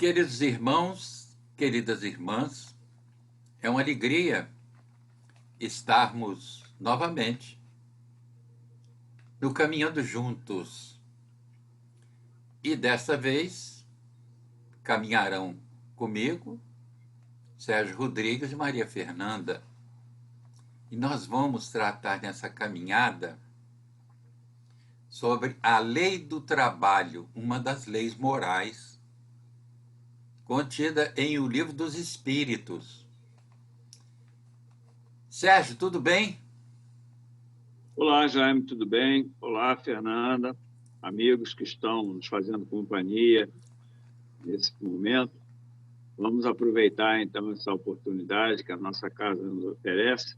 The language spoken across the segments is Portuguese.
Queridos irmãos, queridas irmãs, é uma alegria estarmos novamente no Caminhando Juntos. E desta vez caminharão comigo Sérgio Rodrigues e Maria Fernanda. E nós vamos tratar nessa caminhada sobre a lei do trabalho, uma das leis morais contida em O Livro dos Espíritos. Sérgio, tudo bem? Olá, Jaime, tudo bem? Olá, Fernanda, amigos que estão nos fazendo companhia nesse momento. Vamos aproveitar, então, essa oportunidade que a nossa casa nos oferece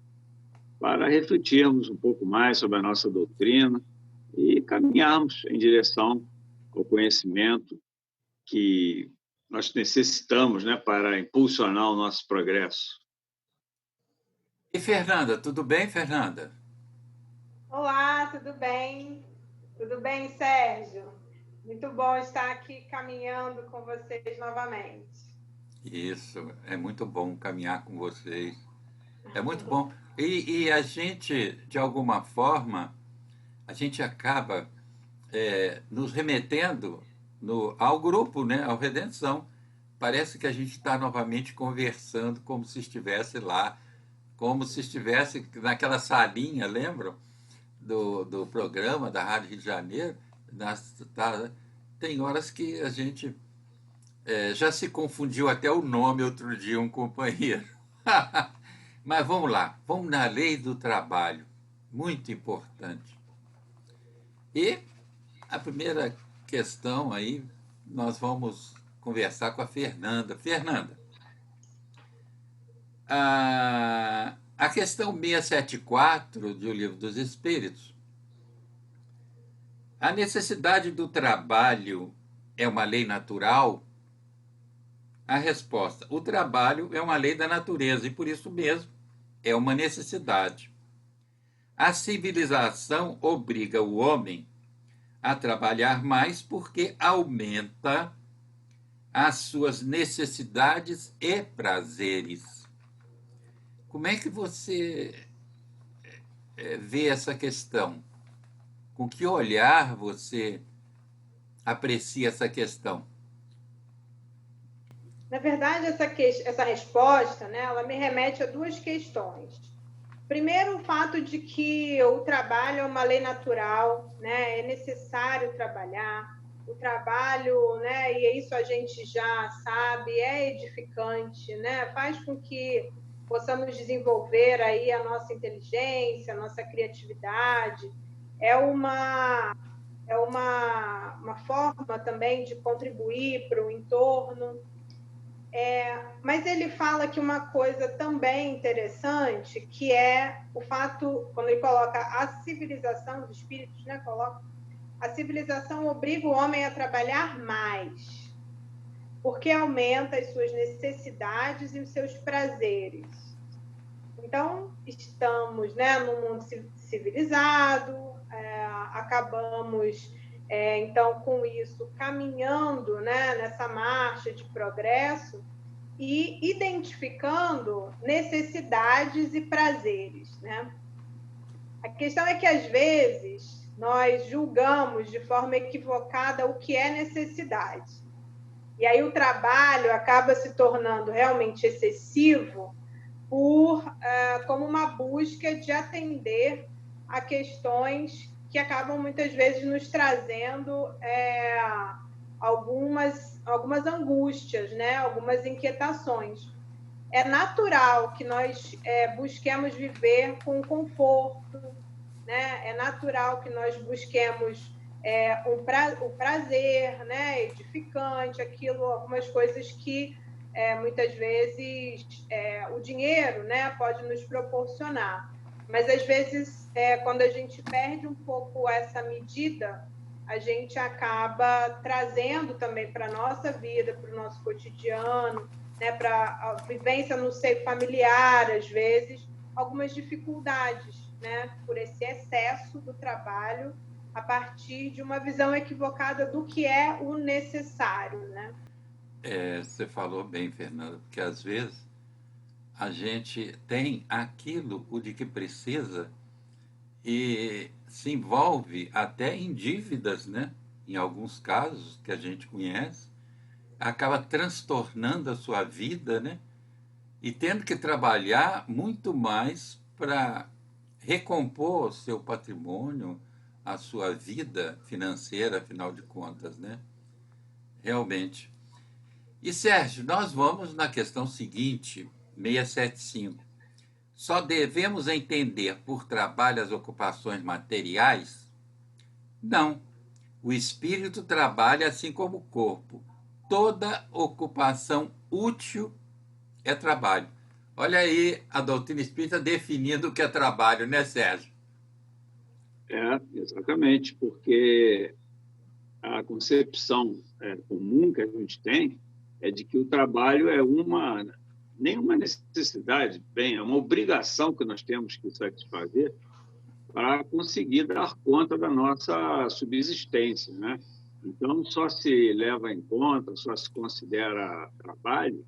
para refletirmos um pouco mais sobre a nossa doutrina e caminharmos em direção ao conhecimento que nós necessitamos, né, para impulsionar o nosso progresso. E Fernanda, tudo bem, Fernanda? Olá, tudo bem? Tudo bem, Sérgio? Muito bom estar aqui caminhando com vocês novamente. Isso, é muito bom caminhar com vocês. É muito bom. E a gente, de alguma forma, a gente acaba nos remetendo ao grupo, né, ao Redenção. Parece que a gente está novamente conversando como se estivesse lá, como se estivesse naquela salinha, lembram? Do programa da Rádio Rio de Janeiro. Tem horas que a gente já se confundiu até o nome outro dia, um companheiro. Mas vamos lá, vamos na lei do trabalho, muito importante. E a primeira questão aí, nós vamos conversar com a Fernanda. Fernanda, a questão 674 do Livro dos Espíritos, a necessidade do trabalho é uma lei natural? A resposta: o trabalho é uma lei da natureza e, por isso mesmo, é uma necessidade. A civilização obriga o homem a trabalhar mais porque aumenta as suas necessidades e prazeres. Como é que você vê essa questão? Com que olhar você aprecia essa questão? Na verdade, essa resposta, né, ela me remete a duas questões. Primeiro, o fato de que o trabalho é uma lei natural, né, é necessário trabalhar. O trabalho, né, e isso a gente já sabe, é edificante, né, faz com que possamos desenvolver aí a nossa inteligência, a nossa criatividade. É uma forma também de contribuir para o entorno. Mas ele fala que uma coisa também interessante, que é o fato, quando ele coloca a civilização dos espíritos, né, coloca, a civilização obriga o homem a trabalhar mais, porque aumenta as suas necessidades e os seus prazeres. Então, estamos, né, num mundo civilizado, acabamos, então, com isso, caminhando, né, nessa marcha de progresso e identificando necessidades e prazeres, né? A questão é que, às vezes, nós julgamos de forma equivocada o que é necessidade. E aí o trabalho acaba se tornando realmente excessivo como uma busca de atender a questões que acabam muitas vezes nos trazendo algumas angústias, né? Algumas inquietações. É natural que nós busquemos viver com conforto, né? É natural que nós busquemos o prazer, né? Edificante, algumas coisas que muitas vezes o dinheiro, né, pode nos proporcionar. Mas, às vezes, quando a gente perde um pouco essa medida, a gente acaba trazendo também para a nossa vida, para o nosso cotidiano, né, para a vivência no seio familiar, às vezes, algumas dificuldades, né, por esse excesso do trabalho a partir de uma visão equivocada do que é o necessário, né? Você falou bem, Fernanda, porque às vezes a gente tem aquilo o de que precisa e se envolve até em dívidas, né? Em alguns casos que a gente conhece, acaba transtornando a sua vida, né? E tendo que trabalhar muito mais para recompor o seu patrimônio, a sua vida financeira, afinal de contas, né? Realmente. E Sérgio, nós vamos na questão seguinte, 675. Só devemos entender por trabalho as ocupações materiais? Não. O espírito trabalha assim como o corpo. Toda ocupação útil é trabalho. Olha aí a doutrina espírita definindo o que é trabalho, né, Sérgio? Exatamente, porque a concepção comum que a gente tem é de que o trabalho é nem uma necessidade, bem, é uma obrigação que nós temos que satisfazer para conseguir dar conta da nossa subsistência, né? Então, só se leva em conta, só se considera trabalho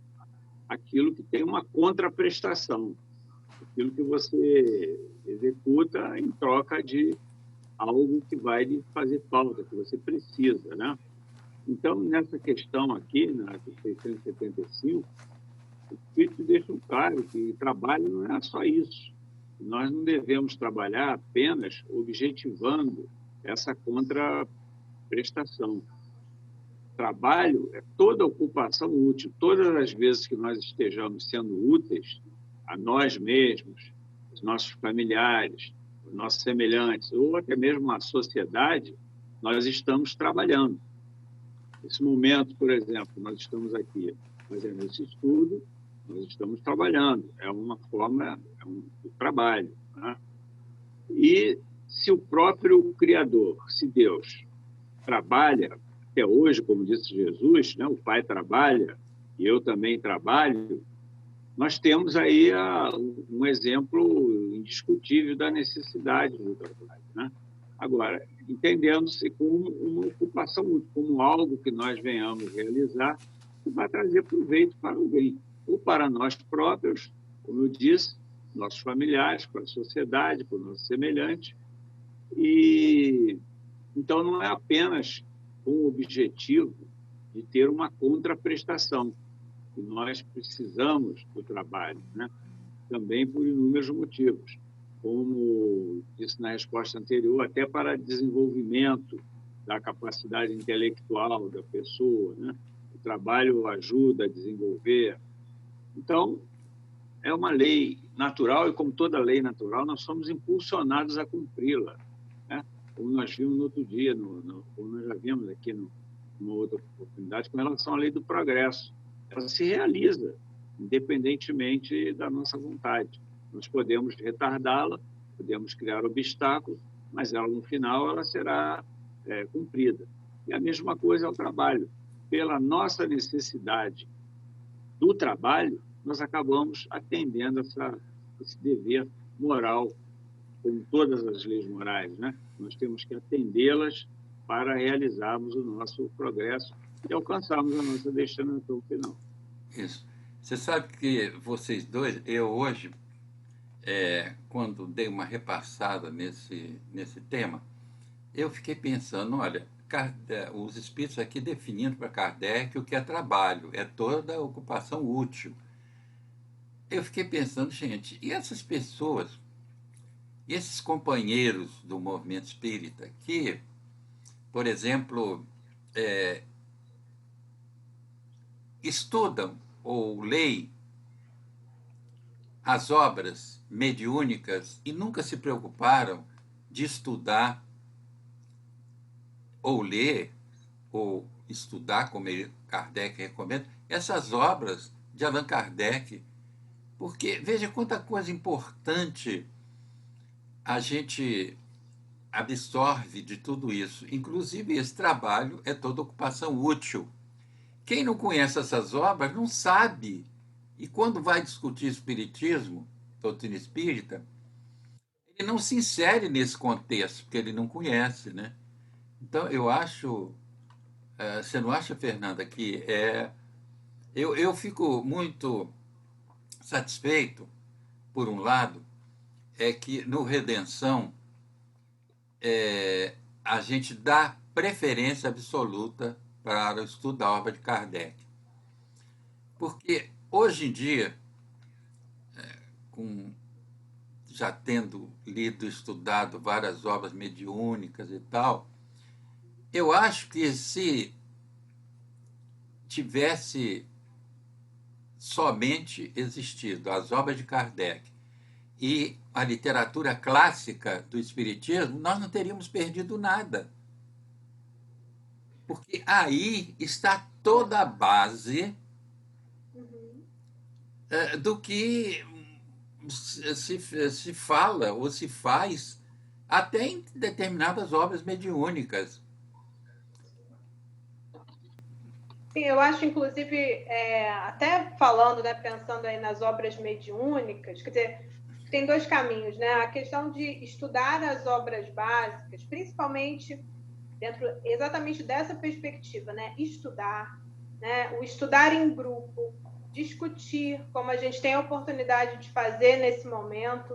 aquilo que tem uma contraprestação, aquilo que você executa em troca de algo que vai lhe fazer falta, que você precisa, né? Então, nessa questão aqui, na 675, o Espírito deixa claro que trabalho não é só isso. Nós não devemos trabalhar apenas objetivando essa contraprestação. Trabalho é toda ocupação útil. Todas as vezes que nós estejamos sendo úteis a nós mesmos, os nossos familiares, os nossos semelhantes, ou até mesmo a sociedade, nós estamos trabalhando. Nesse momento, por exemplo, nós estamos aqui fazendo esse estudo, nós estamos trabalhando. É uma forma, de trabalho, né? E se o próprio Criador, se Deus, trabalha, até hoje, como disse Jesus, né, o Pai trabalha e eu também trabalho, nós temos aí um exemplo indiscutível da necessidade do trabalho, né? Agora, entendendo-se como uma ocupação útil, como algo que nós venhamos realizar que vai trazer proveito para alguém, ou para nós próprios, como eu disse, nossos familiares, para a sociedade, para o nosso semelhante. E então não é apenas com o objetivo de ter uma contraprestação, que nós precisamos do trabalho, né? Também por inúmeros motivos, como disse na resposta anterior, até para desenvolvimento da capacidade intelectual da pessoa, né? O trabalho ajuda a desenvolver. Então, é uma lei natural e, como toda lei natural, nós somos impulsionados a cumpri-la, né? Como nós vimos no outro dia, como nós já vimos aqui numa outra oportunidade, com relação à lei do progresso. Ela se realiza, independentemente da nossa vontade. Nós podemos retardá-la, podemos criar obstáculos, mas ela, no final, ela será cumprida. E a mesma coisa é o trabalho. Pela nossa necessidade do trabalho, nós acabamos atendendo esse dever moral, como todas as leis morais, né? Nós temos que atendê-las para realizarmos o nosso progresso e alcançarmos a nossa destinação final. Isso. Você sabe que vocês dois, eu hoje, quando dei uma repassada nesse tema, eu fiquei pensando, olha, os espíritos aqui definindo para Kardec o que é trabalho, é toda ocupação útil. Eu fiquei pensando, gente, e essas pessoas, e esses companheiros do movimento espírita que, por exemplo, estudam ou leem as obras mediúnicas e nunca se preocuparam de estudar ou ler ou estudar, como Kardec recomenda, essas obras de Allan Kardec. Porque veja quanta coisa importante a gente absorve de tudo isso. Inclusive, esse trabalho é toda ocupação útil. Quem não conhece essas obras não sabe. E quando vai discutir espiritismo, doutrina espírita, ele não se insere nesse contexto, porque ele não conhece, né? Então, eu acho... Você não acha, Fernanda, que é Eu fico muito satisfeito, por um lado, é que no Redenção a gente dá preferência absoluta para o estudo da obra de Kardec. Porque hoje em dia, com, já tendo lido e estudado várias obras mediúnicas e tal, eu acho que se tivesse somente existido as obras de Kardec e a literatura clássica do Espiritismo, nós não teríamos perdido nada. Porque aí está toda a base do que se fala ou se faz até em determinadas obras mediúnicas. Sim, eu acho, inclusive, até falando, né, pensando aí nas obras mediúnicas, quer dizer, tem dois caminhos, né? A questão de estudar as obras básicas, principalmente dentro exatamente dessa perspectiva, né? Estudar, né? O estudar em grupo, discutir, como a gente tem a oportunidade de fazer nesse momento,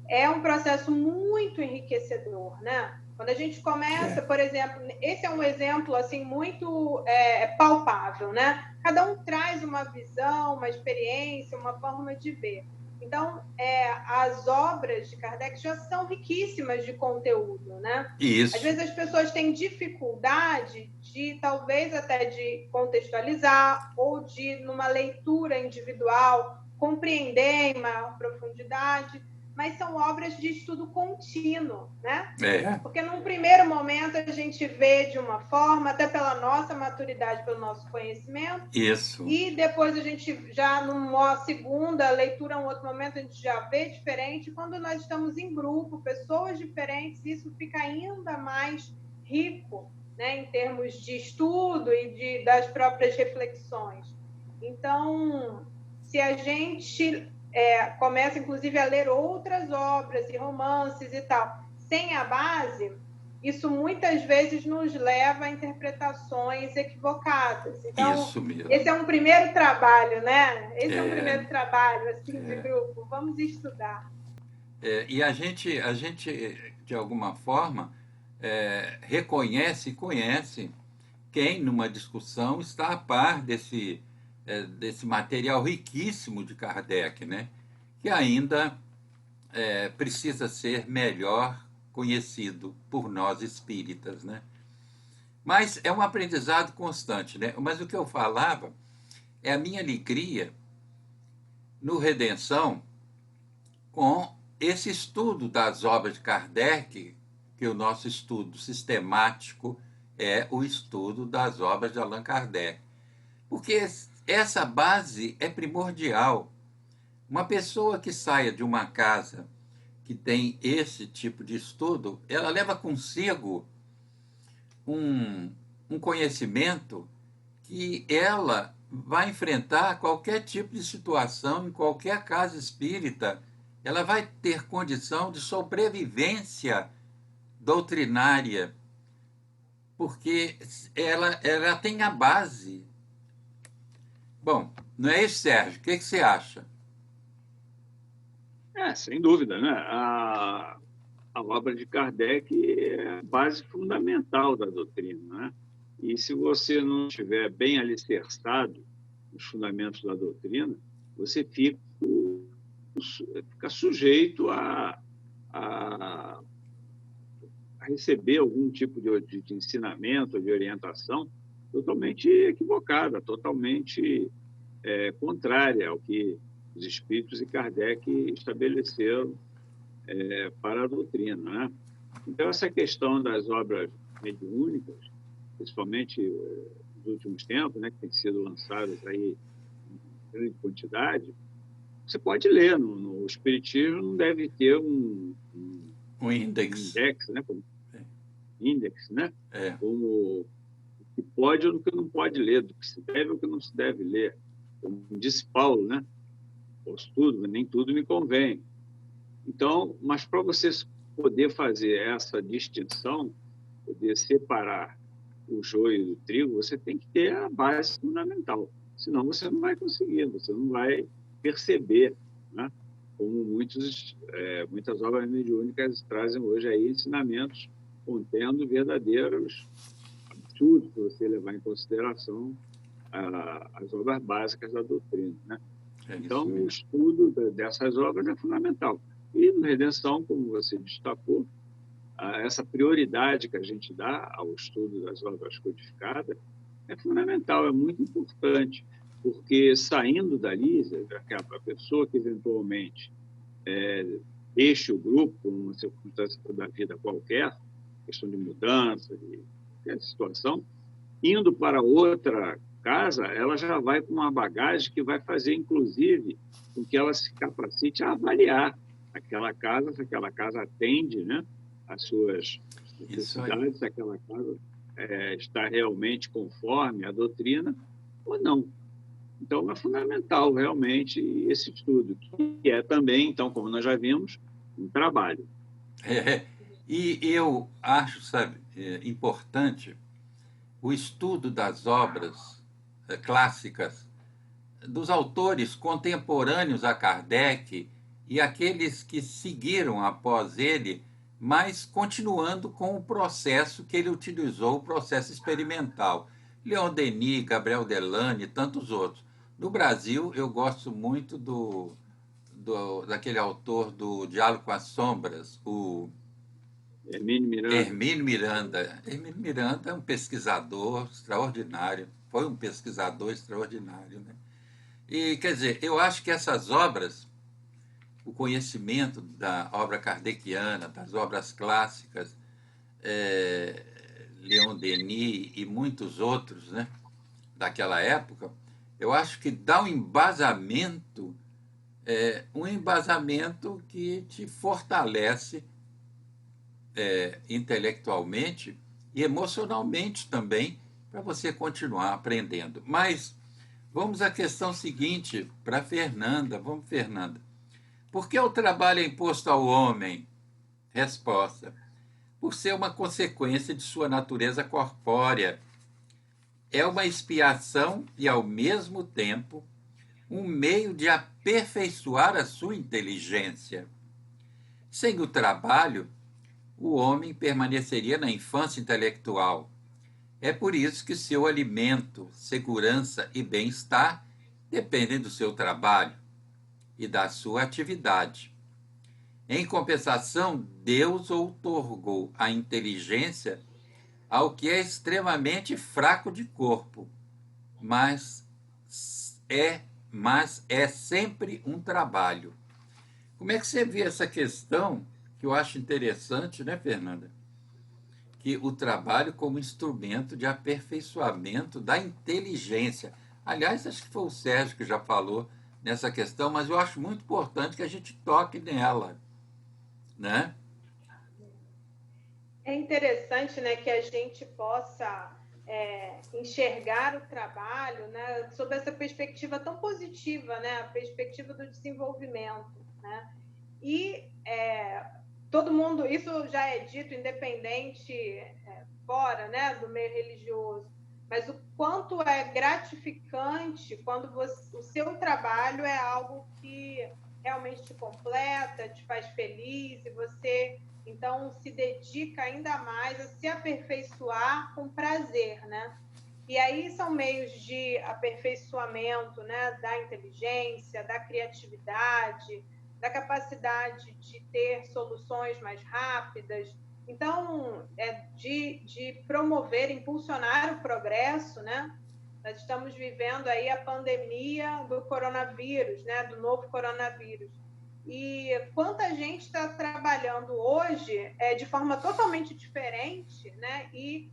é um processo muito enriquecedor, né? Quando a gente começa, por exemplo, esse é um exemplo assim muito palpável, né? Cada um traz uma visão, uma experiência, uma forma de ver. Então, as obras de Kardec já são riquíssimas de conteúdo, né? Isso. Às vezes as pessoas têm dificuldade de, talvez até de contextualizar ou de, numa leitura individual, compreender em maior profundidade, mas são obras de estudo contínuo, né? Porque num primeiro momento a gente vê de uma forma, até pela nossa maturidade, pelo nosso conhecimento. Isso. E depois a gente já numa segunda leitura, um outro momento, a gente já vê diferente. Quando nós estamos em grupo, pessoas diferentes, isso fica ainda mais rico, né, em termos de estudo e das próprias reflexões. Então, se a gente começa, inclusive, a ler outras obras e romances e tal, sem a base, isso muitas vezes nos leva a interpretações equivocadas. Então, isso mesmo. Esse é um primeiro trabalho, né? Esse é um primeiro trabalho assim, de grupo. Vamos estudar. E a gente, de alguma forma, reconhece e conhece quem, numa discussão, está a par desse material riquíssimo de Kardec, né? Que ainda precisa ser melhor conhecido por nós espíritas, né? Mas é um aprendizado constante, né? Mas o que eu falava é a minha alegria no Redenção com esse estudo das obras de Kardec, que o nosso estudo sistemático é o estudo das obras de Allan Kardec. Porque essa base é primordial. Uma pessoa que saia de uma casa que tem esse tipo de estudo, ela leva consigo um conhecimento que ela vai enfrentar qualquer tipo de situação, em qualquer casa espírita, ela vai ter condição de sobrevivência doutrinária, porque ela tem a base. Bom, não é isso, Sérgio? O que você acha? Sem dúvida, né? A obra de Kardec é a base fundamental da doutrina, né? E se você não estiver bem alicerçado nos fundamentos da doutrina, você fica sujeito a receber algum tipo de ensinamento, de orientação totalmente equivocada, totalmente contrária ao que os espíritos e Kardec estabeleceram para a doutrina, né? Então, essa questão das obras mediúnicas, principalmente nos últimos tempos, né, que têm sido lançadas aí em grande quantidade, você pode ler. No Espiritismo não deve ter um index, né? Índex, né? Como o que pode ou o que não pode ler, do que se deve ou o que não se deve ler. Como disse Paulo, né? Posso tudo, nem tudo me convém. Então, mas para você poder fazer essa distinção, poder separar o joio do trigo, você tem que ter a base fundamental. senão você não vai conseguir, você não vai perceber, né? Como muitas obras mediúnicas trazem hoje aí ensinamentos contendo verdadeiros absurdos, se você levar em consideração as obras básicas da doutrina, né? Então, o estudo dessas obras é fundamental. E no Redenção, como você destacou, essa prioridade que a gente dá ao estudo das obras codificadas é fundamental, é muito importante, porque saindo dali, a pessoa que eventualmente deixe o grupo por uma circunstância da vida qualquer, questão de mudança, de qualquer situação, indo para outra casa, ela já vai com uma bagagem que vai fazer, inclusive, com que ela se capacite a avaliar aquela casa, se aquela casa atende, né, às suas necessidades, se aquela casa está realmente conforme a doutrina ou não. Então, é fundamental, realmente, esse estudo, que é também, então, como nós já vimos, um trabalho. E eu acho, sabe, importante o estudo das obras clássicas, dos autores contemporâneos a Kardec e aqueles que seguiram após ele, mas continuando com o processo que ele utilizou, o processo experimental. Leon Denis, Gabriel Delane e tantos outros. No Brasil, eu gosto muito daquele autor do Diálogo com as Sombras, o Hermínio Miranda. Hermínio Miranda é um pesquisador extraordinário, foi um pesquisador extraordinário, né? E, quer dizer, eu acho que essas obras, o conhecimento da obra kardeciana, das obras clássicas, Leon Denis e muitos outros, né, daquela época, eu acho que dá um embasamento que te fortalece intelectualmente e emocionalmente também, para você continuar aprendendo. Mas vamos à questão seguinte para Fernanda. Vamos, Fernanda. Por que o trabalho é imposto ao homem? Resposta: por ser uma consequência de sua natureza corpórea. É uma expiação e, ao mesmo tempo, um meio de aperfeiçoar a sua inteligência. Sem o trabalho, o homem permaneceria na infância intelectual. É por isso que seu alimento, segurança e bem-estar dependem do seu trabalho e da sua atividade. Em compensação, Deus outorgou a inteligência ao que é extremamente fraco de corpo, mas é sempre um trabalho. Como é que você vê essa questão, que eu acho interessante, né, Fernanda? Que o trabalho como instrumento de aperfeiçoamento da inteligência. Aliás, acho que foi o Sérgio que já falou nessa questão, mas eu acho muito importante que a gente toque nela, né? É interessante, né, que a gente possa enxergar o trabalho, né, sob essa perspectiva tão positiva, né, a perspectiva do desenvolvimento, né? E todo mundo, isso já é dito, independente fora, né, do meio religioso, mas o quanto é gratificante quando o seu trabalho é algo que realmente te completa, te faz feliz, e você, então, se dedica ainda mais a se aperfeiçoar com prazer, né? E aí são meios de aperfeiçoamento, né, da inteligência, da criatividade, da capacidade de ter soluções mais rápidas. Então, de promover, impulsionar o progresso, né? Nós estamos vivendo aí a pandemia do coronavírus, né? Do novo coronavírus. E quanta gente está trabalhando hoje de forma totalmente diferente, né? E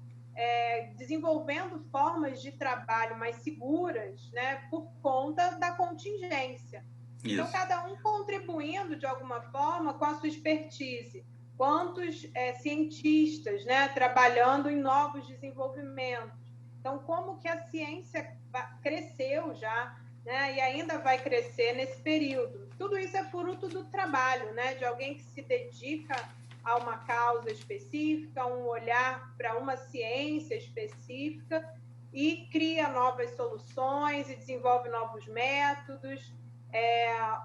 desenvolvendo formas de trabalho mais seguras, né? Por conta da contingência. Isso. Então, cada um contribuindo de alguma forma com a sua expertise. Quantos cientistas, né? Trabalhando em novos desenvolvimentos. Então, como que a ciência cresceu já, né? E ainda vai crescer nesse período. Tudo isso é fruto do trabalho, né? De alguém que se dedica a uma causa específica, um olhar para uma ciência específica e cria novas soluções e desenvolve novos métodos,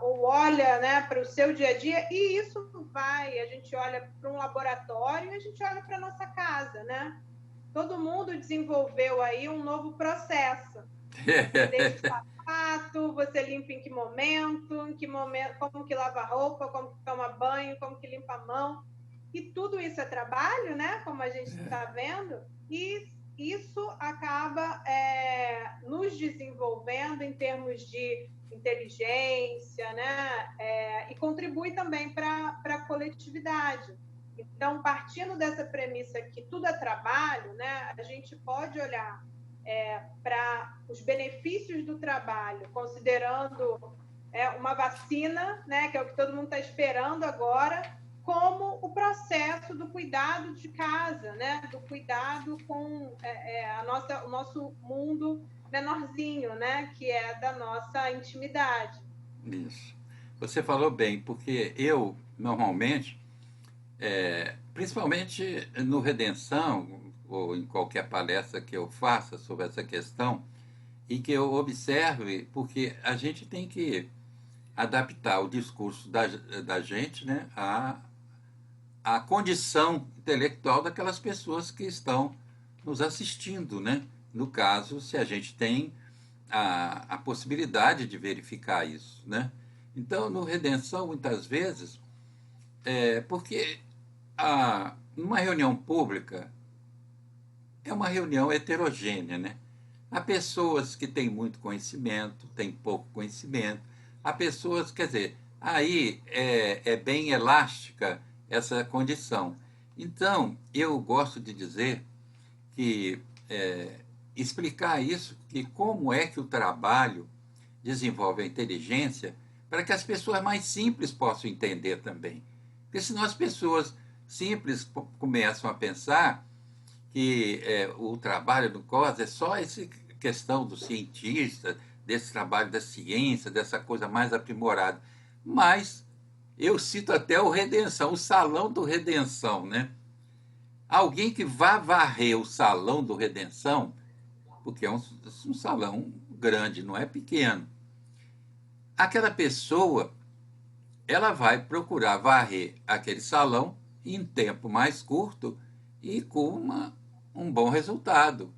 ou olha, né, para o seu dia a dia, e isso a gente olha para um laboratório e a gente olha para a nossa casa, né? Todo mundo desenvolveu aí um novo processo. Você deixa o sapato, você limpa em que momento, como que lava a roupa, como que toma banho, como que limpa a mão. E tudo isso é trabalho, né? Como a gente está vendo, e isso acaba nos desenvolvendo em termos de inteligência, né? E contribui também para a coletividade. Então, partindo dessa premissa que tudo é trabalho, né? A gente pode olhar para os benefícios do trabalho, considerando uma vacina, né? Que é o que todo mundo está esperando agora, como o processo do cuidado de casa, né? Do cuidado com o nosso mundo menorzinho, né? Que é da nossa intimidade. Isso. Você falou bem, porque eu, normalmente, principalmente no Redenção, ou em qualquer palestra que eu faça sobre essa questão, e que eu observe, porque a gente tem que adaptar o discurso da gente, né, à condição intelectual daquelas pessoas que estão nos assistindo, né? No caso, se a gente tem a possibilidade de verificar isso, né? Então, no Redenção, muitas vezes, porque numa reunião pública é uma reunião heterogênea, né? Há pessoas que têm muito conhecimento, têm pouco conhecimento, há pessoas, quer dizer, aí é bem elástica essa condição. Então, eu gosto de dizer que explicar isso, que como é que o trabalho desenvolve a inteligência, para que as pessoas mais simples possam entender também. Porque senão as pessoas simples começam a pensar que o trabalho do COS é só essa questão do cientista, desse trabalho da ciência, dessa coisa mais aprimorada. Mas eu cito até o Redenção, o Salão do Redenção, né? Alguém que vá varrer o Salão do Redenção, porque é um salão grande, não é pequeno, aquela pessoa ela vai procurar varrer aquele salão em tempo mais curto e com um bom resultado,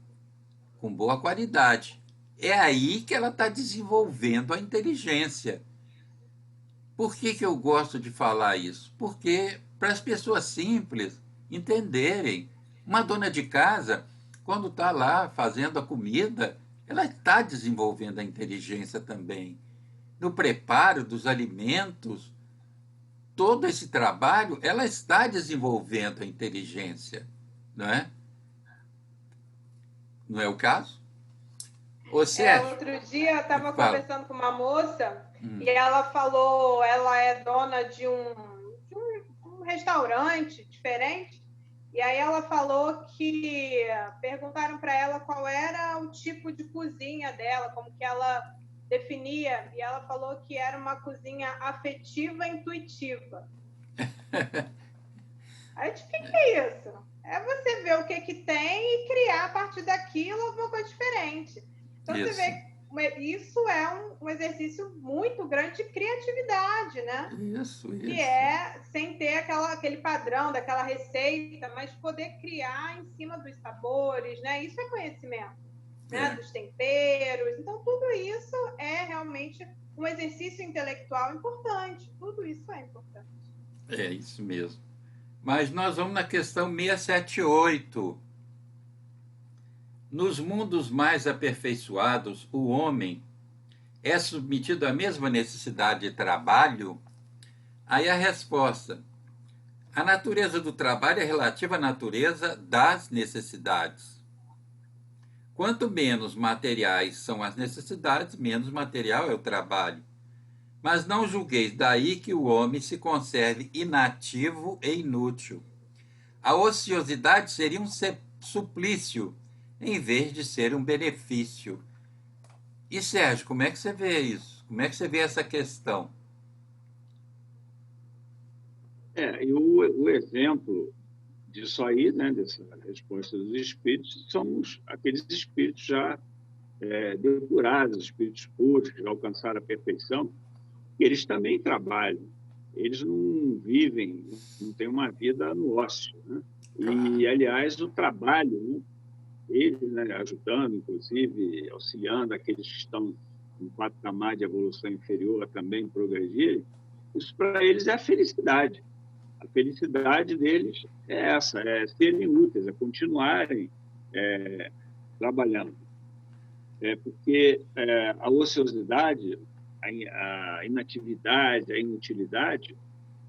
com boa qualidade. É aí que ela está desenvolvendo a inteligência. Por que eu gosto de falar isso? Porque para as pessoas simples entenderem, uma dona de casa, quando está lá fazendo a comida, ela está desenvolvendo a inteligência também. No preparo dos alimentos, todo esse trabalho, ela está desenvolvendo a inteligência, não é? Não é o caso? Ô, Sérgio, Outro dia eu estava fala. conversando com uma moça e ela falou, ela é dona de um restaurante diferente, e aí ela falou que perguntaram para ela qual era o tipo de cozinha dela, como que ela definia, e ela falou que era uma cozinha afetiva intuitiva. Aí o que é isso? É você ver o que tem e criar a partir daquilo alguma coisa diferente. Então Isso. você vê, isso é um exercício muito grande de criatividade, né? Isso. Que é sem ter aquele padrão daquela receita, mas poder criar em cima dos sabores, né? Isso é conhecimento, né? Dos temperos. Então tudo isso é realmente um exercício intelectual importante. Tudo isso é importante. É isso mesmo. Mas nós vamos na questão 678. Nos mundos mais aperfeiçoados, o homem é submetido à mesma necessidade de trabalho? Aí a resposta: a natureza do trabalho é relativa à natureza das necessidades. Quanto menos materiais são as necessidades, menos material é o trabalho. Mas não julgueis daí que o homem se conserve inativo e inútil. A ociosidade seria um suplício, em vez de ser um benefício. E, Sérgio, como é que você vê isso? Como é que você vê essa questão? E o exemplo disso aí, né, dessa resposta dos espíritos, somos aqueles espíritos já depurados, espíritos puros, que já alcançaram a perfeição. Eles também trabalham, eles não vivem, não têm uma vida no ócio, né? E, aliás, o trabalho, né, eles, né, ajudando, inclusive, auxiliando aqueles que estão em patamar de evolução inferior a também progredirem, isso para eles é a felicidade. A felicidade deles é essa, é serem úteis, é continuarem trabalhando. Porque a ociosidade, a inatividade, a inutilidade,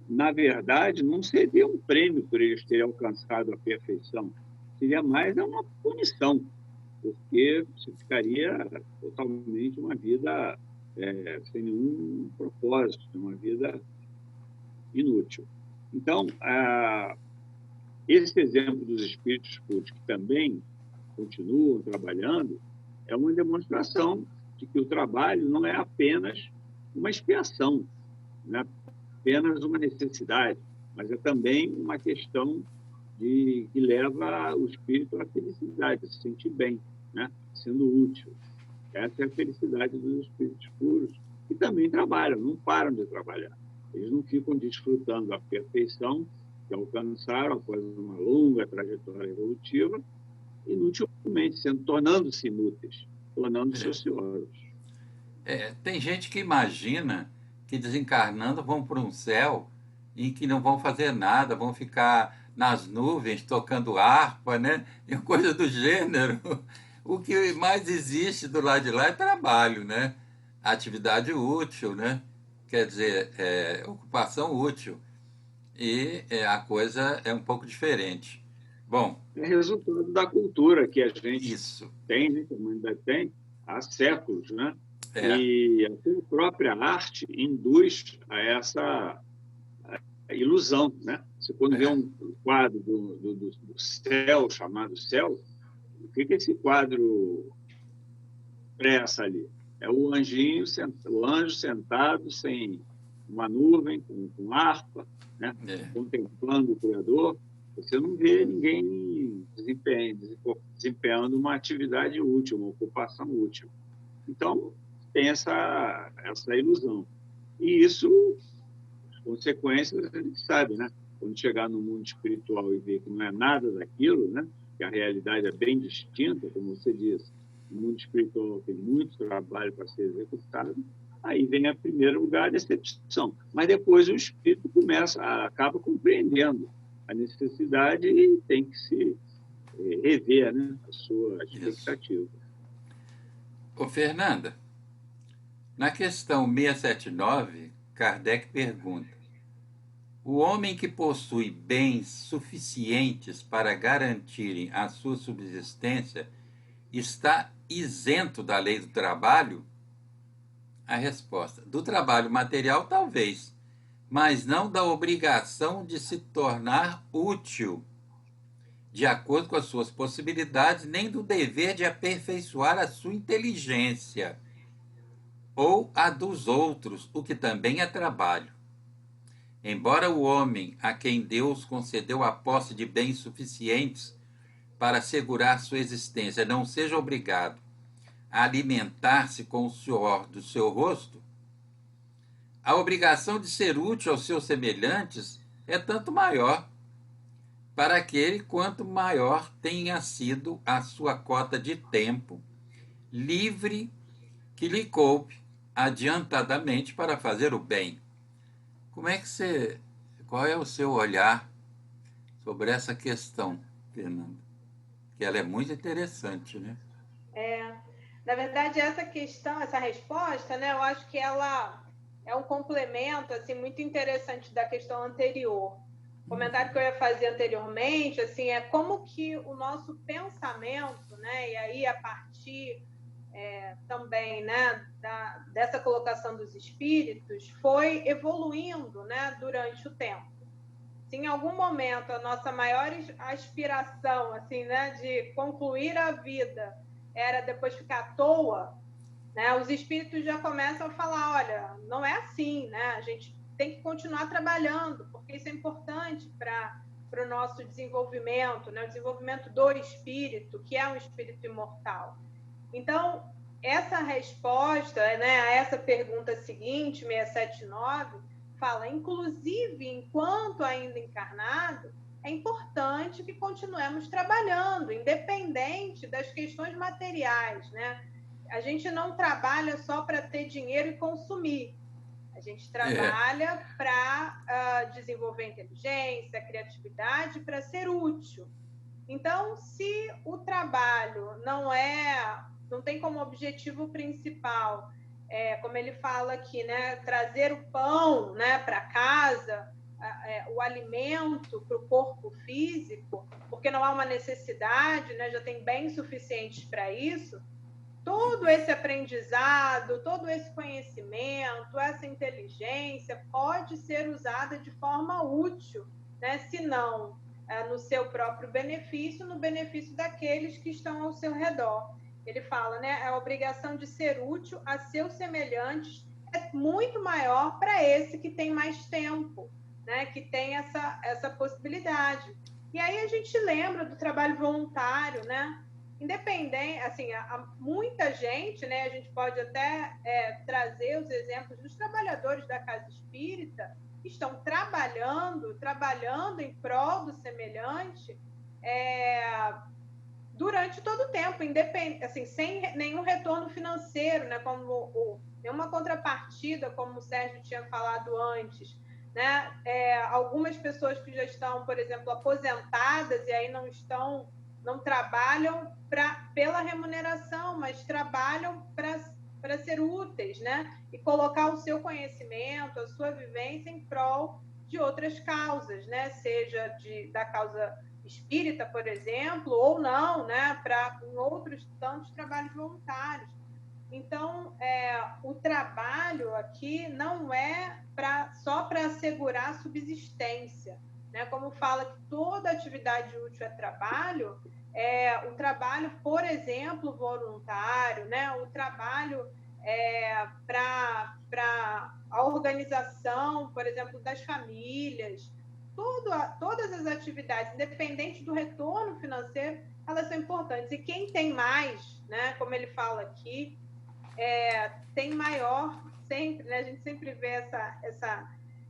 na verdade, não seria um prêmio por eles terem alcançado a perfeição. Seria mais uma punição, porque você ficaria totalmente uma vida sem nenhum propósito, uma vida inútil. Então, esse exemplo dos espíritos puros, que também continuam trabalhando, é uma demonstração de que o trabalho não é apenas uma expiação, não é apenas uma necessidade, mas é também uma questão que leva o espírito à felicidade, a se sentir bem, né? Sendo útil. Essa é a felicidade dos espíritos puros, que também trabalham, não param de trabalhar. Eles não ficam desfrutando a perfeição que alcançaram após uma longa trajetória evolutiva, inutilmente, tornando-se inúteis, tornando-se ociosos. Tem gente que imagina que desencarnando vão para um céu em que não vão fazer nada, vão ficar nas nuvens tocando harpa, né? E coisa do gênero. O que mais existe do lado de lá é trabalho, né? Atividade útil, né? Quer dizer, ocupação útil. E a coisa é um pouco diferente. Bom, é resultado da cultura que a gente isso. tem, né? Que a humanidade tem há séculos, né? E a própria arte induz a essa ilusão, né? Você quando vê um quadro do céu, chamado céu, o que esse quadro expressa ali? É o anjinho, o anjo sentado sem uma nuvem, com harpa, né? Contemplando o Criador. Você não vê ninguém desempenhando uma atividade útil, uma ocupação útil. Então, tem essa ilusão. E isso, as consequências, a gente sabe, né? Quando chegar no mundo espiritual e ver que não é nada daquilo, né? Que a realidade é bem distinta, como você disse, no mundo espiritual tem muito trabalho para ser executado, aí vem, em primeiro lugar, a decepção. Mas depois o espírito acaba compreendendo a necessidade e tem que se rever, né? A sua expectativa. Ô, Fernanda, na questão 679, Kardec pergunta: o homem que possui bens suficientes para garantirem a sua subsistência está isento da lei do trabalho? A resposta: do trabalho material, talvez, mas não da obrigação de se tornar útil de acordo com as suas possibilidades, nem do dever de aperfeiçoar a sua inteligência ou a dos outros, o que também é trabalho. Embora o homem a quem Deus concedeu a posse de bens suficientes para assegurar sua existência não seja obrigado a alimentar-se com o suor do seu rosto, a obrigação de ser útil aos seus semelhantes é tanto maior para aquele quanto maior tenha sido a sua cota de tempo livre que lhe coube adiantadamente para fazer o bem. Qual é o seu olhar sobre essa questão, Fernanda? Que ela é muito interessante, né? Na verdade, essa questão, essa resposta, né, eu acho que ela é um complemento assim, muito interessante da questão anterior. O comentário que eu ia fazer anteriormente, assim, é como que o nosso pensamento, né, e aí a partir também, né, dessa colocação dos espíritos, foi evoluindo, né, durante o tempo. Se em algum momento a nossa maior aspiração, assim, né, de concluir a vida era depois ficar à toa, né, os espíritos já começam a falar, olha, não é assim, né? A gente tem que continuar trabalhando, porque isso é importante para para o nosso desenvolvimento, né? O desenvolvimento do espírito, que é um espírito imortal. Então, essa resposta, né, a essa pergunta seguinte, 679, fala, inclusive, enquanto ainda encarnado, é importante que continuemos trabalhando, independente das questões materiais, né? A gente não trabalha só para ter dinheiro e consumir. A gente trabalha para desenvolver inteligência, criatividade, para ser útil. Então, se o trabalho não tem como objetivo principal, como ele fala aqui, né, trazer o pão, né, para casa, o alimento para o corpo físico, porque não há uma necessidade, né, já tem bens suficientes para isso, todo esse aprendizado, todo esse conhecimento, essa inteligência pode ser usada de forma útil, né, se não no seu próprio benefício, no benefício daqueles que estão ao seu redor. Ele fala, né, a obrigação de ser útil a seus semelhantes é muito maior para esse que tem mais tempo, né, que tem essa possibilidade. E aí a gente lembra do trabalho voluntário, né? Independente, assim, há muita gente, né? A gente pode até trazer os exemplos dos trabalhadores da casa espírita que estão trabalhando em prol do semelhante durante todo o tempo, independente, assim, sem nenhum retorno financeiro, né? Como nenhuma contrapartida, como o Sérgio tinha falado antes, né? Algumas pessoas que já estão, por exemplo, aposentadas e aí não trabalham pela remuneração, mas trabalham para ser úteis, né? E colocar o seu conhecimento, a sua vivência em prol de outras causas, né? Seja da causa espírita, por exemplo, ou não, né? Em outros tantos trabalhos voluntários. Então, o trabalho aqui não é só para assegurar a subsistência, né? Como fala que toda atividade útil é trabalho, o trabalho, por exemplo, voluntário, né? O trabalho para a organização, por exemplo, das famílias, todas as atividades, independente do retorno financeiro, elas são importantes. E quem tem mais, né? Como ele fala aqui, tem maior sempre, né? A gente sempre vê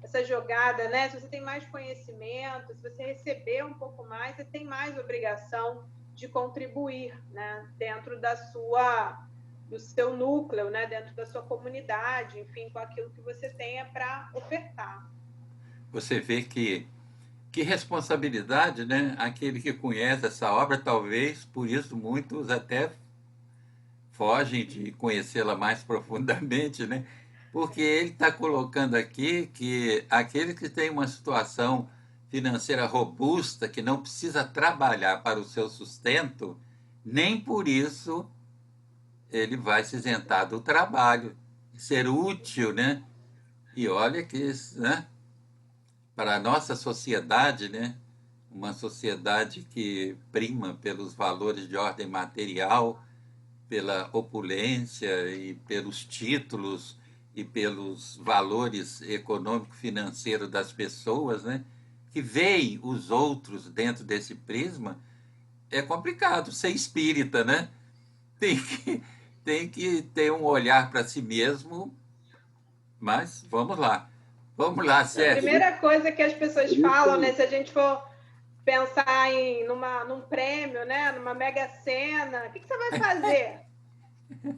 essa jogada, né? Se você tem mais conhecimento, se você receber um pouco mais, você tem mais obrigação de contribuir, né? Dentro do seu núcleo, né? Dentro da sua comunidade, enfim, com aquilo que você tenha para ofertar. Você vê que responsabilidade, né? Aquele que conhece essa obra, talvez, por isso muitos até fogem de conhecê-la mais profundamente, né? Porque ele está colocando aqui que aquele que tem uma situação financeira robusta, que não precisa trabalhar para o seu sustento, nem por isso ele vai se isentar do trabalho, ser útil, né? E olha que, né? Para a nossa sociedade, né? Uma sociedade que prima pelos valores de ordem material, pela opulência e pelos títulos e pelos valores econômico-financeiros das pessoas, né? Que veem os outros dentro desse prisma, é complicado ser espírita, né? Tem que ter um olhar para si mesmo, mas vamos lá. Vamos lá, Sérgio. A primeira coisa que as pessoas falam, né? Se a gente for pensar num prêmio, né? Numa Mega Sena, o que você vai fazer?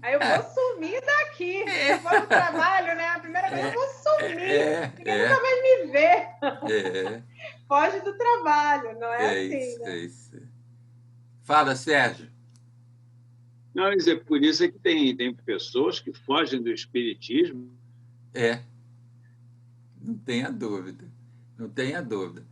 Aí eu vou sumir daqui. Se for no trabalho, né? A primeira coisa, eu vou sumir. Ninguém nunca vai me ver. Foge do trabalho, não é assim, isso, né? isso. Fala, Sérgio. Não, por isso é que tem pessoas que fogem do espiritismo. Não tenha dúvida. Não tenha dúvida.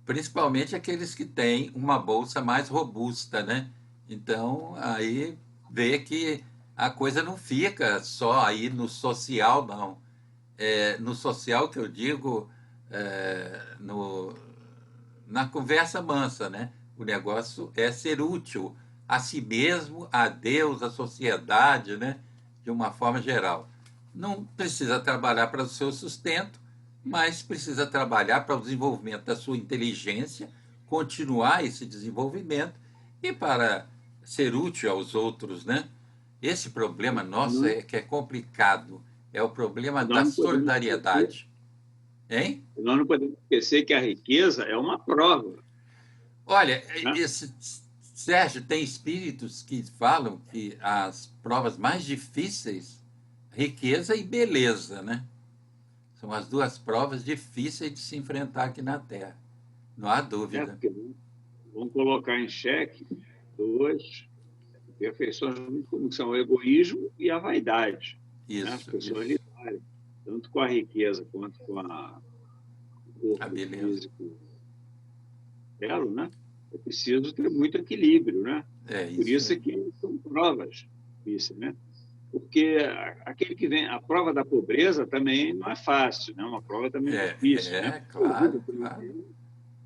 Principalmente aqueles que têm uma bolsa mais robusta, né? Então, aí vê que a coisa não fica só aí no social, não. No social que eu digo, na conversa mansa, né? O negócio é ser útil a si mesmo, a Deus, à sociedade, né? De uma forma geral. Não precisa trabalhar para o seu sustento, mas precisa trabalhar para o desenvolvimento da sua inteligência continuar esse desenvolvimento e para ser útil aos outros, né? Esse problema nosso é que é complicado, é o problema da solidariedade. Hein? Nós não podemos esquecer que a riqueza é uma prova. Olha, Sérgio, tem espíritos que falam que as provas mais difíceis, riqueza e beleza, né? São as duas provas difíceis de se enfrentar aqui na Terra. Não há dúvida. Vamos colocar em xeque duas perfeições muito comuns, são o egoísmo e a vaidade. Isso. Né? As pessoas lidarem tanto com a riqueza quanto com o corpo físico belo, né? É preciso ter muito equilíbrio, né? Por isso é que são provas difíceis, né? Porque aquele que vem, a prova da pobreza também não é fácil, né? Uma prova também é difícil, né? Claro.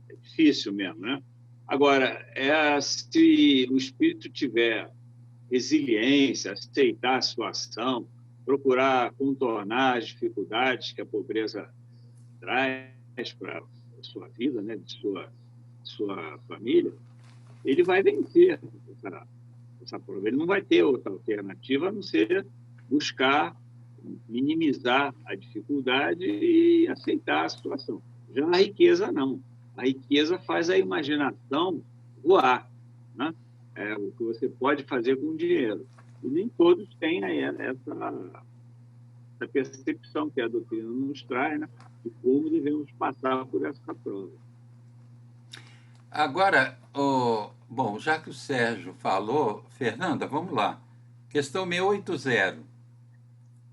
É difícil mesmo, né? Agora, se o espírito tiver resiliência, aceitar a situação, procurar contornar as dificuldades que a pobreza traz para a sua vida, né? De sua família, ele vai vencer essa prova. Ele não vai ter outra alternativa a não ser buscar minimizar a dificuldade e aceitar a situação. Já a riqueza, não. A riqueza faz a imaginação voar, né? É o que você pode fazer com o dinheiro. E nem todos têm essa percepção que a doutrina nos traz, né? De como devemos passar por essa prova. Agora, bom, já que o Sérgio falou, Fernanda, vamos lá. Questão 680.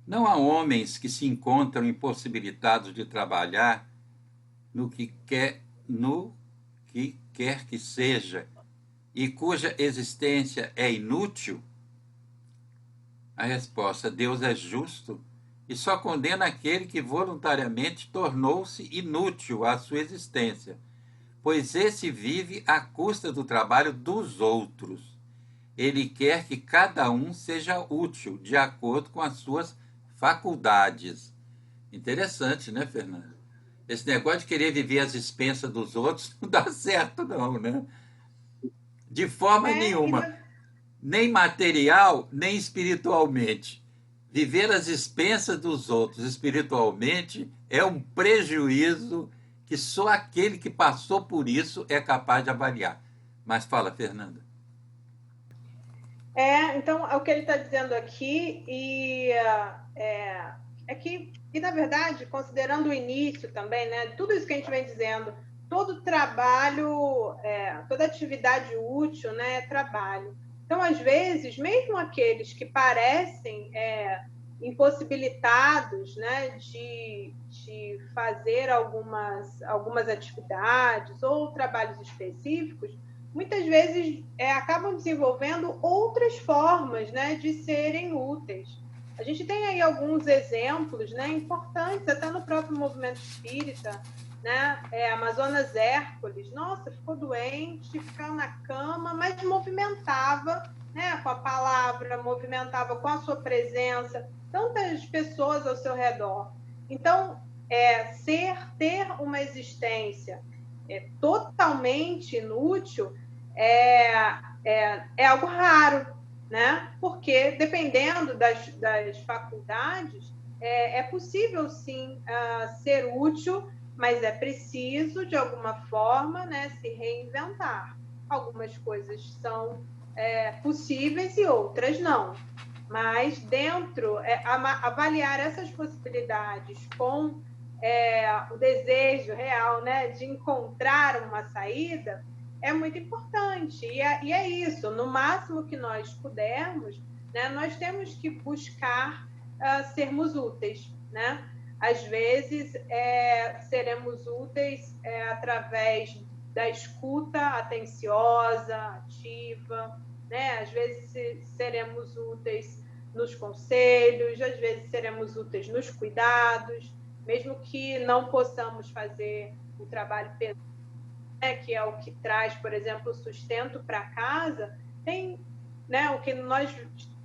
Não há homens que se encontram impossibilitados de trabalhar no que quer que seja e cuja existência é inútil? A resposta: Deus é justo e só condena aquele que voluntariamente tornou-se inútil à sua existência, pois esse vive à custa do trabalho dos outros. Ele quer que cada um seja útil, de acordo com as suas faculdades. Interessante, né, Fernanda? Esse negócio de querer viver às expensas dos outros não dá certo, não, né? De forma nenhuma. Nem material, nem espiritualmente. Viver às expensas dos outros espiritualmente é um prejuízo que só aquele que passou por isso é capaz de avaliar. Mas fala, Fernanda. Então, é o que ele está dizendo aqui, e na verdade, considerando o início também, né, tudo isso que a gente vem dizendo, todo trabalho, toda atividade útil, né, é trabalho. Então, às vezes, mesmo aqueles que parecem impossibilitados, né, de fazer algumas atividades ou trabalhos específicos, muitas vezes acabam desenvolvendo outras formas, né, de serem úteis. A gente tem aí alguns exemplos, né, importantes, até no próprio movimento espírita, né? Amazonas Hércules, nossa, ficou doente, ficava na cama, mas movimentava, né, com a palavra, movimentava com a sua presença, tantas pessoas ao seu redor. Então, ter uma existência totalmente inútil é algo raro, né? Porque, dependendo das faculdades, é possível, sim, ser útil, mas é preciso, de alguma forma, né, se reinventar. Algumas coisas são possíveis e outras não. Mas avaliar essas possibilidades com o desejo real, né, de encontrar uma saída é muito importante. E é isso, no máximo que nós pudermos, né, nós temos que buscar sermos úteis, né? Às vezes, seremos úteis através da escuta atenciosa, ativa, né? Às vezes, seremos úteis nos conselhos, às vezes, seremos úteis nos cuidados, mesmo que não possamos fazer o trabalho pesado, né? Que é o que traz, por exemplo, o sustento para casa, né? O que nós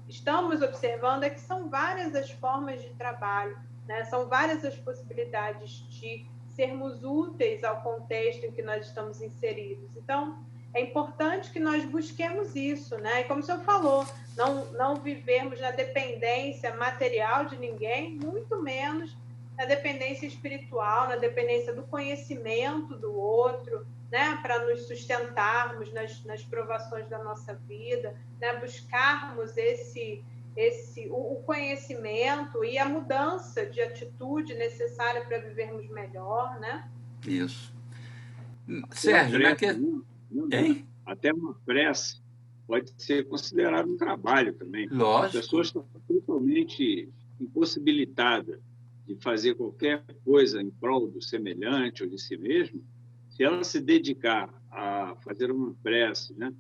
estamos observando é que são várias as formas de trabalho, né? São várias as possibilidades de sermos úteis ao contexto em que nós estamos inseridos. Então, é importante que nós busquemos isso, né? E como o senhor falou, não vivermos na dependência material de ninguém, muito menos na dependência espiritual, na dependência do conhecimento do outro, né? Para nos sustentarmos nas provações da nossa vida, né? Buscarmos o conhecimento e a mudança de atitude necessária para vivermos melhor, né? Isso. Sérgio, até uma prece pode ser considerado um trabalho também. Lógico. As pessoas estão totalmente impossibilitadas de fazer qualquer coisa em prol do semelhante ou de si mesmo. Se ela se dedicar a fazer uma prece, né,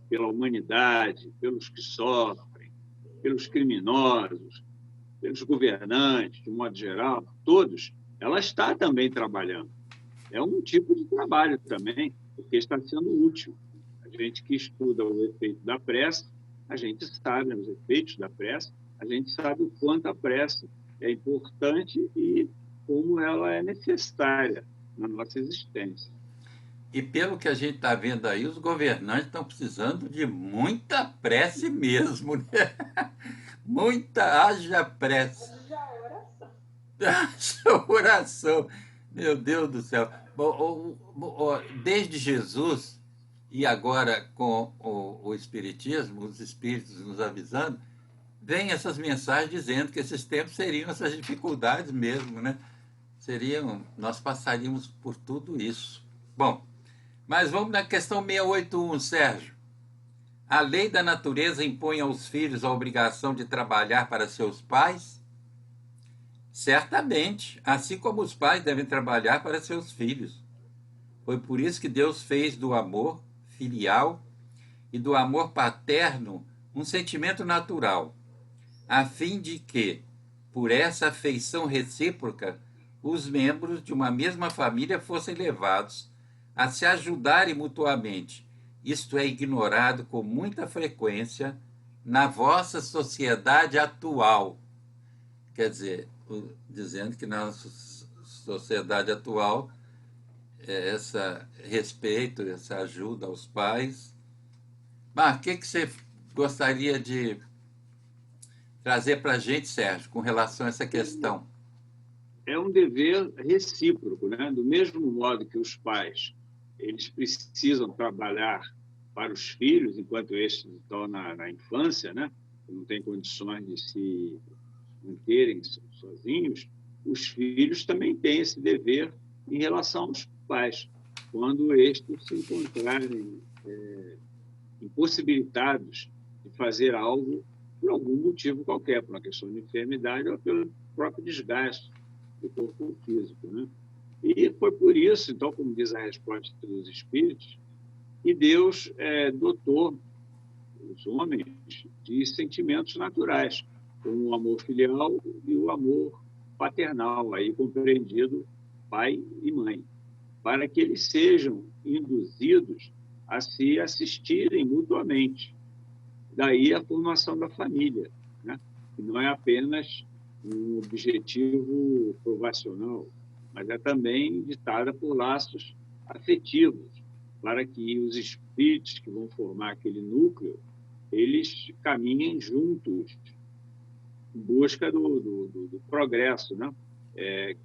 pela humanidade, pelos que sofrem, pelos criminosos, pelos governantes, de modo geral, todos, ela está também trabalhando. É um tipo de trabalho também, porque está sendo útil. A gente que estuda o efeito da prece, a gente sabe os efeitos da prece, a gente sabe o quanto a prece é importante e como ela é necessária na nossa existência. E pelo que a gente está vendo aí, os governantes estão precisando de muita prece mesmo, né? Haja prece. Haja oração. Meu Deus do céu. Desde Jesus, e agora com o Espiritismo, os Espíritos nos avisando, vem essas mensagens dizendo que esses tempos seriam essas dificuldades mesmo, né? Nós passaríamos por tudo isso. Bom, mas vamos na questão 681, Sérgio. A lei da natureza impõe aos filhos a obrigação de trabalhar para seus pais? Certamente, assim como os pais devem trabalhar para seus filhos. Foi por isso que Deus fez do amor filial e do amor paterno um sentimento natural, a fim de que, por essa afeição recíproca, os membros de uma mesma família fossem levados a se ajudarem mutuamente. Isto é ignorado com muita frequência na vossa sociedade atual. Quer dizer, dizendo que na sociedade atual, esse respeito, essa ajuda aos pais. Mas o que você gostaria de trazer para a gente, Sérgio, com relação a essa questão? É um dever recíproco, né? Do mesmo modo que os pais eles precisam trabalhar para os filhos, enquanto estes estão na infância, né? Não têm condições de se manterem sozinhos, os filhos também têm esse dever em relação aos pais, quando estes se encontrarem impossibilitados de fazer algo por algum motivo qualquer, por uma questão de enfermidade ou pelo próprio desgaste do corpo físico, né? E foi por isso, então, como diz a resposta dos Espíritos, que Deus dotou os homens de sentimentos naturais, como o amor filial e o amor paternal, aí compreendido pai e mãe, para que eles sejam induzidos a se assistirem mutuamente. Daí a formação da família, né? Que não é apenas um objetivo provacional, mas é também ditada por laços afetivos, para que os espíritos que vão formar aquele núcleo, eles caminhem juntos em busca do progresso, né?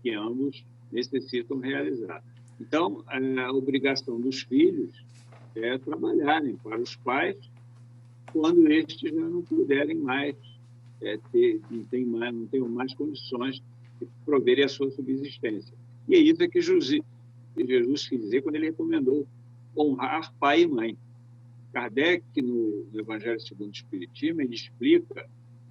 Que ambos necessitam realizar. Então, a obrigação dos filhos é trabalharem para os pais quando estes já não puderem mais não tenham mais condições de proverem a sua subsistência. E é isso que Jesus quis dizer quando ele recomendou honrar pai e mãe. Kardec, no Evangelho segundo o Espiritismo, ele explica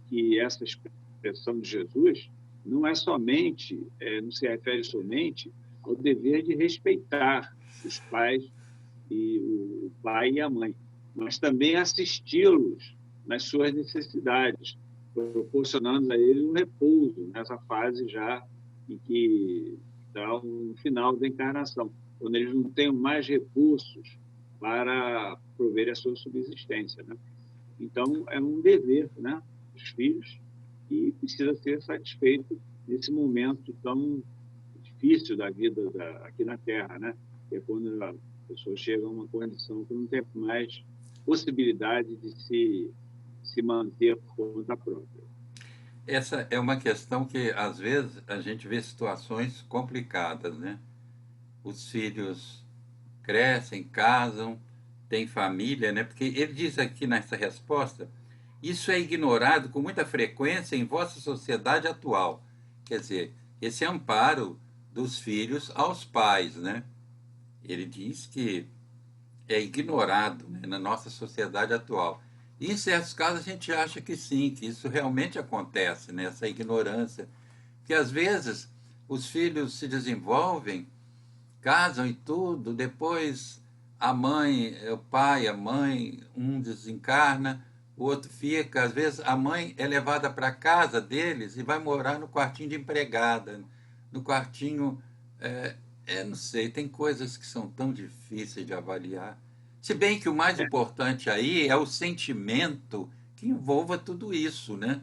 que essa expressão de Jesus não se refere somente ao dever de respeitar os pais o pai e a mãe, mas também assisti-los nas suas necessidades, proporcionando a eles um repouso nessa fase já em que está no final da encarnação, quando eles não têm mais recursos para prover a sua subsistência, né? Então, é um dever, né, dos filhos, que precisa ser satisfeito nesse momento tão difícil da vida aqui na Terra, né? Que é quando a pessoa chega a uma condição que não tem mais possibilidade de se manter por conta própria. Essa é uma questão que, às vezes, a gente vê situações complicadas, né? Os filhos crescem, casam, têm família, né? Porque ele diz aqui nessa resposta, isso é ignorado com muita frequência em vossa sociedade atual. Quer dizer, esse amparo dos filhos aos pais, né? Ele diz que é ignorado, né, na nossa sociedade atual. E, em certos casos, a gente acha que sim, que isso realmente acontece, né, essa ignorância. Que, às vezes, os filhos se desenvolvem, casam e tudo, depois a mãe, o pai, a mãe, um desencarna, o outro fica. Às vezes, a mãe é levada para a casa deles e vai morar no quartinho de empregada, no quartinho... não sei, tem coisas que são tão difíceis de avaliar. Se bem que o mais importante aí é o sentimento que envolva tudo isso, né?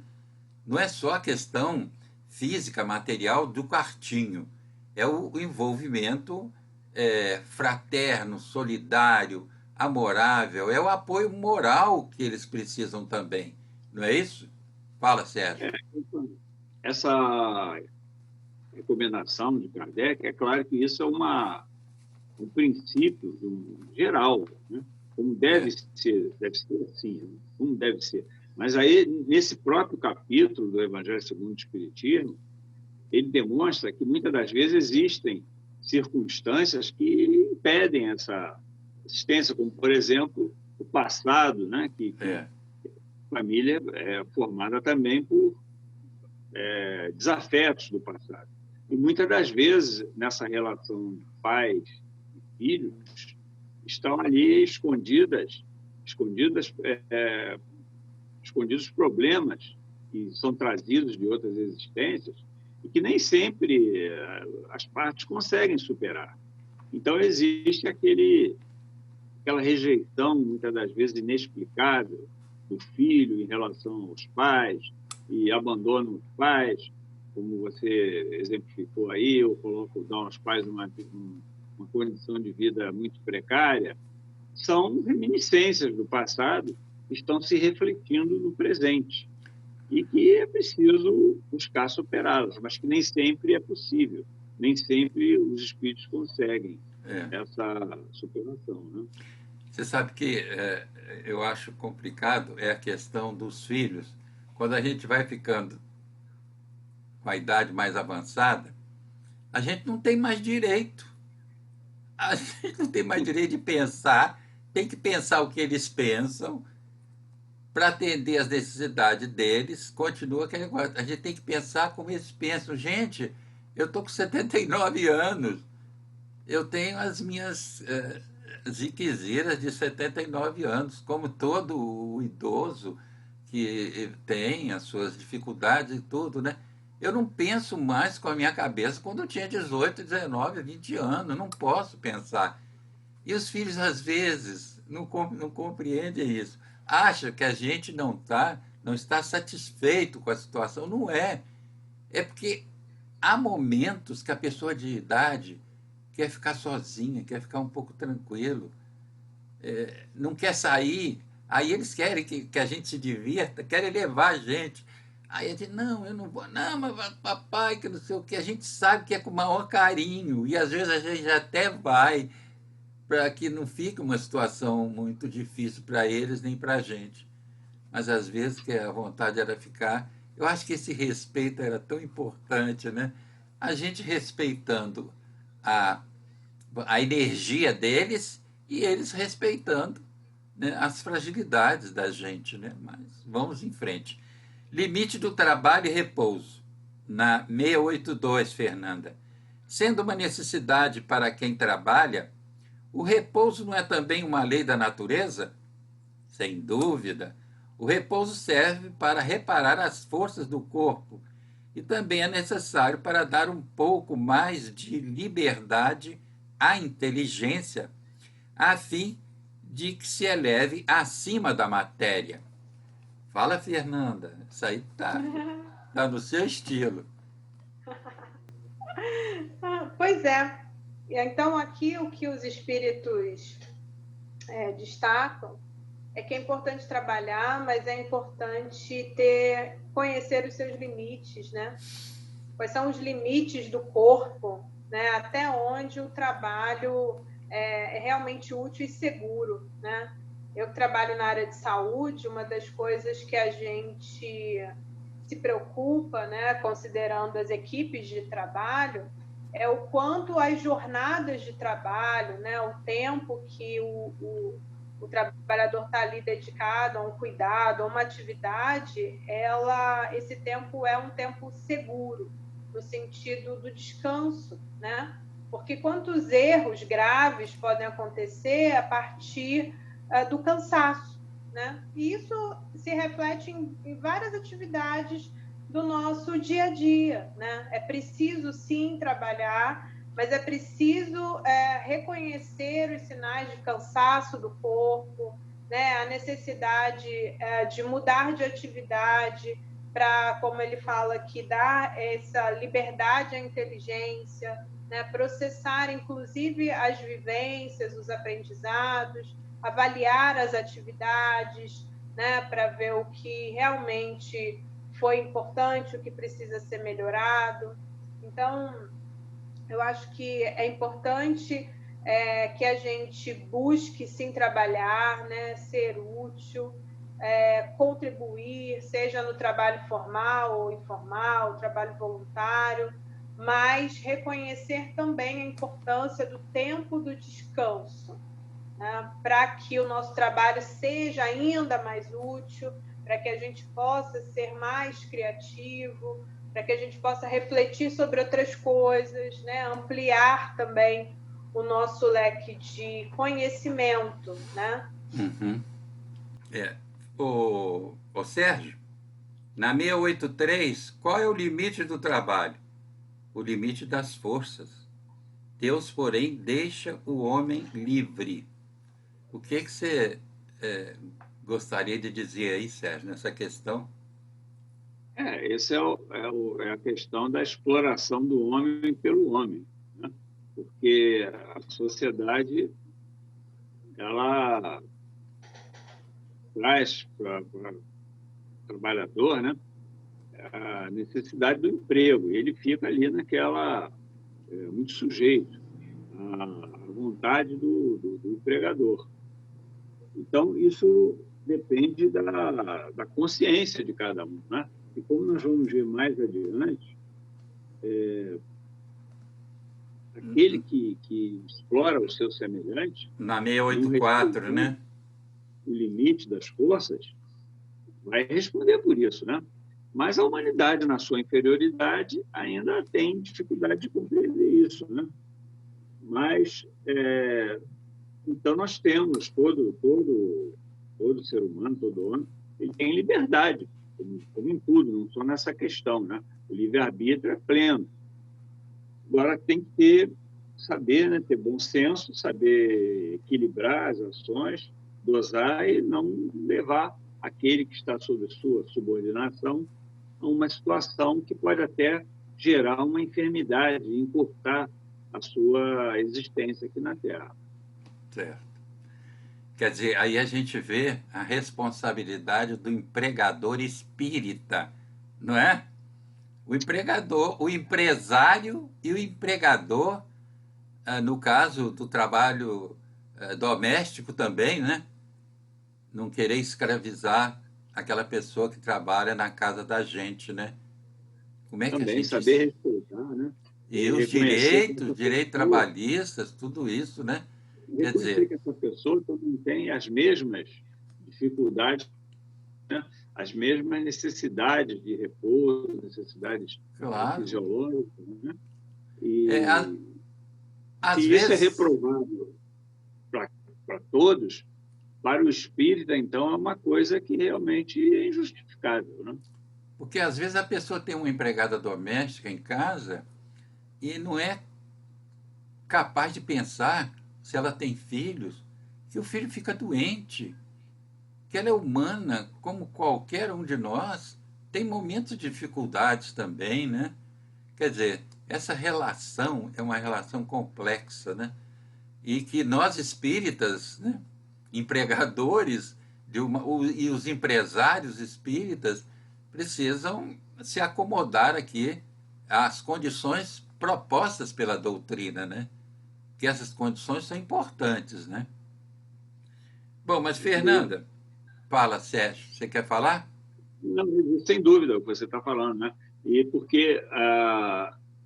Não é só a questão física, material do quartinho, é o envolvimento fraterno, solidário, amorável, é o apoio moral que eles precisam também, não é isso? Fala, Sérgio. Essa recomendação de Kardec, é claro que isso é um princípio geral, né? Como deve ser assim, né? Como deve ser. Mas aí, nesse próprio capítulo do Evangelho segundo o Espiritismo, ele demonstra que muitas das vezes existem circunstâncias que impedem essa existência, como, por exemplo, o passado, né? Que a família é formada também por desafetos do passado. E muitas das vezes, nessa relação de pais e filhos, estão ali escondidos problemas que são trazidos de outras existências e que nem sempre as partes conseguem superar. Então, existe aquela rejeição, muitas das vezes inexplicável, do filho em relação aos pais e abandono dos pais, como você exemplificou aí, eu dá aos pais uma condição de vida muito precária, são reminiscências do passado que estão se refletindo no presente e que é preciso buscar superá-las, mas que nem sempre é possível, nem sempre os espíritos conseguem essa superação, né? Você sabe que eu acho complicado é a questão dos filhos. Quando a gente vai ficando com a idade mais avançada, a gente não tem mais direito. A gente não tem mais direito de pensar, tem que pensar o que eles pensam para atender as necessidades deles. Continua aquele negócio. A gente tem que pensar como eles pensam. Gente, eu estou com 79 anos, eu tenho as minhas ziquezeiras de 79 anos, como todo o idoso que tem as suas dificuldades e tudo, né? Eu não penso mais com a minha cabeça quando eu tinha 18, 19, 20 anos. Não posso pensar. E os filhos, às vezes, não compreendem isso. Acham que a gente não está satisfeito com a situação. Não é. É porque há momentos que a pessoa de idade quer ficar sozinha, quer ficar um pouco tranquilo, não quer sair. Aí eles querem que a gente se divirta, querem levar a gente. Aí a gente, não, eu não vou, não, mas papai, que não sei o que. A gente sabe que é com o maior carinho, e às vezes a gente até vai, para que não fique uma situação muito difícil para eles nem para a gente. Mas às vezes que a vontade era ficar. Eu acho que esse respeito era tão importante, né? A gente respeitando a energia deles e eles respeitando, né, as fragilidades da gente, né? Mas vamos em frente. Limite do trabalho e repouso, na 682, Fernanda. Sendo uma necessidade para quem trabalha, o repouso não é também uma lei da natureza? Sem dúvida. O repouso serve para reparar as forças do corpo e também é necessário para dar um pouco mais de liberdade à inteligência, a fim de que se eleve acima da matéria. Fala, Fernanda. Isso aí tá no seu estilo. Pois é. Então, aqui o que os espíritos destacam é que é importante trabalhar, mas é importante conhecer os seus limites, né? Quais são os limites do corpo, né? Até onde o trabalho é realmente útil e seguro, né? Eu trabalho na área de saúde, uma das coisas que a gente se preocupa, né, considerando as equipes de trabalho, é o quanto as jornadas de trabalho, né, o tempo que o trabalhador está ali dedicado a um cuidado, a uma atividade, esse tempo é um tempo seguro, no sentido do descanso, né? Porque quantos erros graves podem acontecer a partir do cansaço, né? E isso se reflete em várias atividades do nosso dia a dia, né? É preciso, sim, trabalhar, mas é preciso reconhecer os sinais de cansaço do corpo, né? A necessidade de mudar de atividade para, como ele fala aqui, dar essa liberdade à inteligência, né? Processar, inclusive, as vivências, os aprendizados, avaliar as atividades, né? Para ver o que realmente foi importante, o que precisa ser melhorado. Então, eu acho que é importante que a gente busque sim trabalhar, né, ser útil, contribuir, seja no trabalho formal ou informal, trabalho voluntário, mas reconhecer também a importância do tempo do descanso, né, para que o nosso trabalho seja ainda mais útil, para que a gente possa ser mais criativo, para que a gente possa refletir sobre outras coisas, né? Ampliar também o nosso leque de conhecimento, né? Uhum. O Sérgio, na 683, qual é o limite do trabalho? O limite das forças. Deus, porém, deixa o homem livre. O que você gostaria de dizer aí, Sérgio, nessa questão? Essa é a questão da exploração do homem pelo homem, né? Porque a sociedade ela traz para o trabalhador, né, a necessidade do emprego. Ele fica ali naquela, muito sujeito à vontade do empregador. Então, isso depende da consciência de cada um, né? E como nós vamos ver mais adiante, aquele que explora o seu semelhante, Na não 684, né? o limite das forças, vai responder por isso, né? Mas a humanidade, na sua inferioridade, ainda tem dificuldade de compreender isso, né? Mas, então, nós temos todo ser humano, todo homem, ele tem liberdade, como em tudo, não só nessa questão, né? O livre-arbítrio é pleno. Agora, tem que saber, né? Ter bom senso, saber equilibrar as ações, dosar e não levar aquele que está sob sua subordinação a uma situação que pode até gerar uma enfermidade, encurtar a sua existência aqui na Terra. Certo. Quer dizer, aí a gente vê a responsabilidade do empregador espírita, não é? O empregador, o empresário e o empregador, no caso do trabalho doméstico também, né? Não querer escravizar aquela pessoa que trabalha na casa da gente, né? Como é que a Também gente... saber respeitar, né? E os direitos trabalhistas, tudo isso, né? Quer Reconhecer dizer... que essa pessoa também tem as mesmas dificuldades, né? As mesmas necessidades de repouso, necessidades Claro. fisiológicas, né? Às Se isso é vezes... reprovável para todos, para o espírita, então, é uma coisa que realmente é injustificável, né? Porque às vezes a pessoa tem uma empregada doméstica em casa e não é capaz de pensar, se ela tem filhos, que o filho fica doente, que ela é humana, como qualquer um de nós, tem momentos de dificuldades também, né? Quer dizer, essa relação é uma relação complexa, né? E que nós espíritas, né, empregadores e os empresários espíritas precisam se acomodar aqui às condições propostas pela doutrina, né? Que essas condições são importantes, né? Bom, mas Fernanda, fala, Sérgio, você quer falar? Não, sem dúvida o que você está falando, né? E porque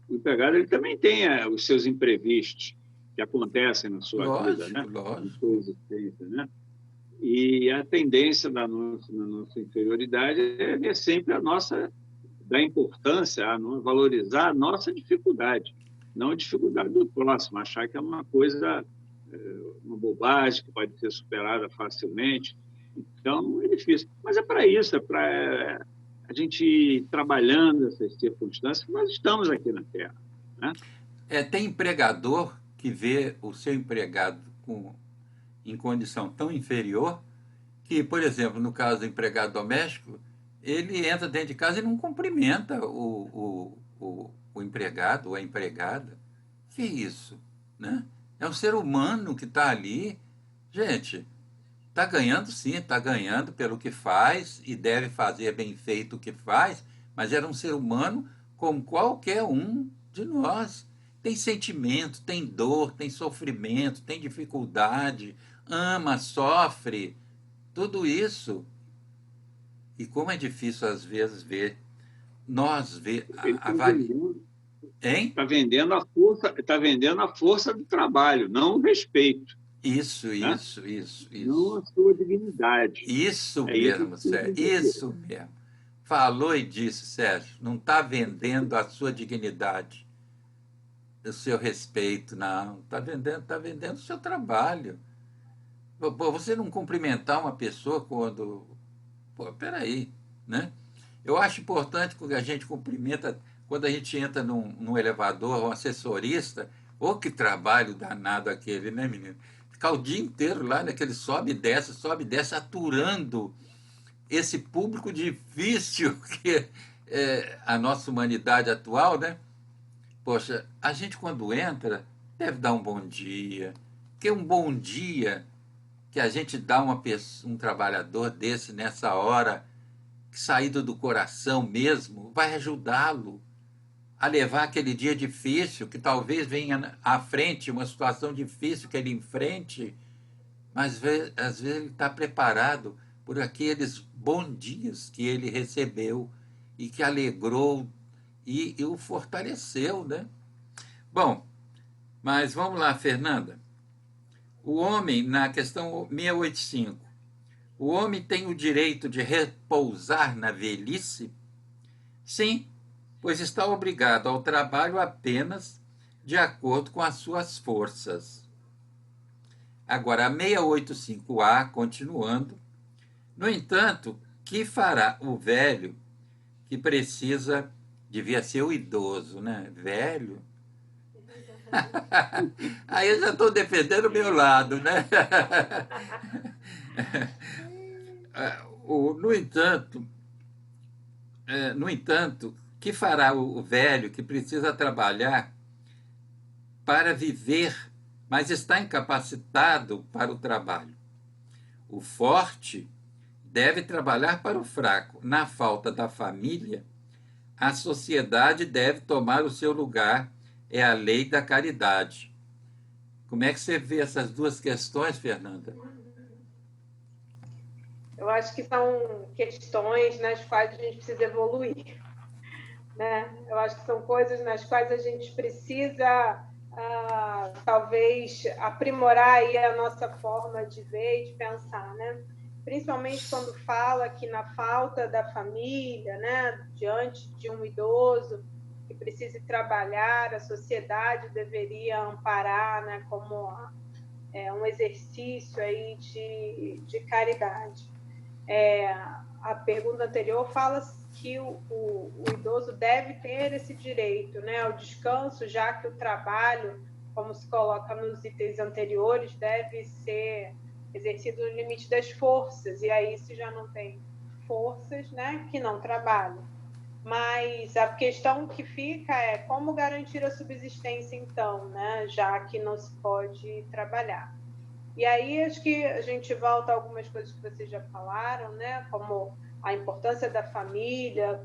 o empregado ele também tem os seus imprevistos que acontecem na sua vida, Lógico, né? Na lógico. sua existência, né? E a tendência na nossa interioridade é ver sempre dar importância, valorizar a nossa dificuldade, não a dificuldade do próximo, achar que é uma coisa, uma bobagem que pode ser superada facilmente. Então, é difícil. Mas é para isso, é para a gente ir trabalhando essas circunstâncias que nós estamos aqui na Terra, né? Tem empregador que vê o seu empregado em condição tão inferior que, por exemplo, no caso do empregado doméstico, ele entra dentro de casa e não cumprimenta o empregado ou a empregada. Que isso? Né? É um ser humano que está ali. Gente, está ganhando sim, está ganhando pelo que faz e deve fazer bem feito o que faz, mas era um ser humano como qualquer um de nós. Tem sentimento, tem dor, tem sofrimento, tem dificuldade, ama, sofre, tudo isso. E como é difícil às vezes ver, Ele está avaliar. Hein? tá vendendo a força do trabalho, não o respeito, Isso, né? isso, isso, Não isso. a sua dignidade. Isso É isso mesmo, que tem que Sérgio. entender. Isso mesmo. Falou e disse, Sérgio. Não está vendendo a sua dignidade, o seu respeito, não. Está vendendo o seu trabalho. Pô, você não cumprimentar uma pessoa quando. Pô, peraí, né? Eu acho importante que a gente cumprimenta quando a gente entra num elevador, um assessorista, ou que trabalho danado aquele, né, menino? Ficar o dia inteiro lá, naquele sobe e desce, aturando esse público difícil que é a nossa humanidade atual, né? Poxa, a gente quando entra deve dar um bom dia, porque um bom dia que a gente dá um trabalhador desse nessa hora, saído do coração mesmo, vai ajudá-lo a levar aquele dia difícil, que talvez venha à frente uma situação difícil que ele enfrente, mas às vezes ele está preparado por aqueles bons dias que ele recebeu e que alegrou e o fortaleceu, né? Bom, mas vamos lá, Fernanda. O homem, na questão 685, o homem tem o direito de repousar na velhice? Sim, pois está obrigado ao trabalho apenas de acordo com as suas forças. Agora, a 685A, continuando. No entanto, que fará o velho que devia ser o idoso, né? Velho. Aí eu já estou defendendo o meu lado, né? No entanto, que fará o velho que precisa trabalhar para viver, mas está incapacitado para o trabalho? O forte deve trabalhar para o fraco. Na falta da família, a sociedade deve tomar o seu lugar. É a lei da caridade. Como é que você vê essas duas questões, Fernanda? Eu acho que são questões nas quais a gente precisa evoluir, né? Eu acho que são coisas nas quais a gente precisa, talvez, aprimorar aí a nossa forma de ver e de pensar, né? Principalmente quando fala que na falta da família, né, diante de um idoso que precise trabalhar, a sociedade deveria amparar, né, como um exercício aí de caridade. A pergunta anterior fala que o idoso deve ter esse direito, né, ao descanso, já que o trabalho, como se coloca nos itens anteriores, deve ser exercido no limite das forças, e aí se já não tem forças, né, que não trabalham. Mas a questão que fica é como garantir a subsistência, então, né? Já que não se pode trabalhar. E aí acho que a gente volta a algumas coisas que vocês já falaram, né? Como a importância da família,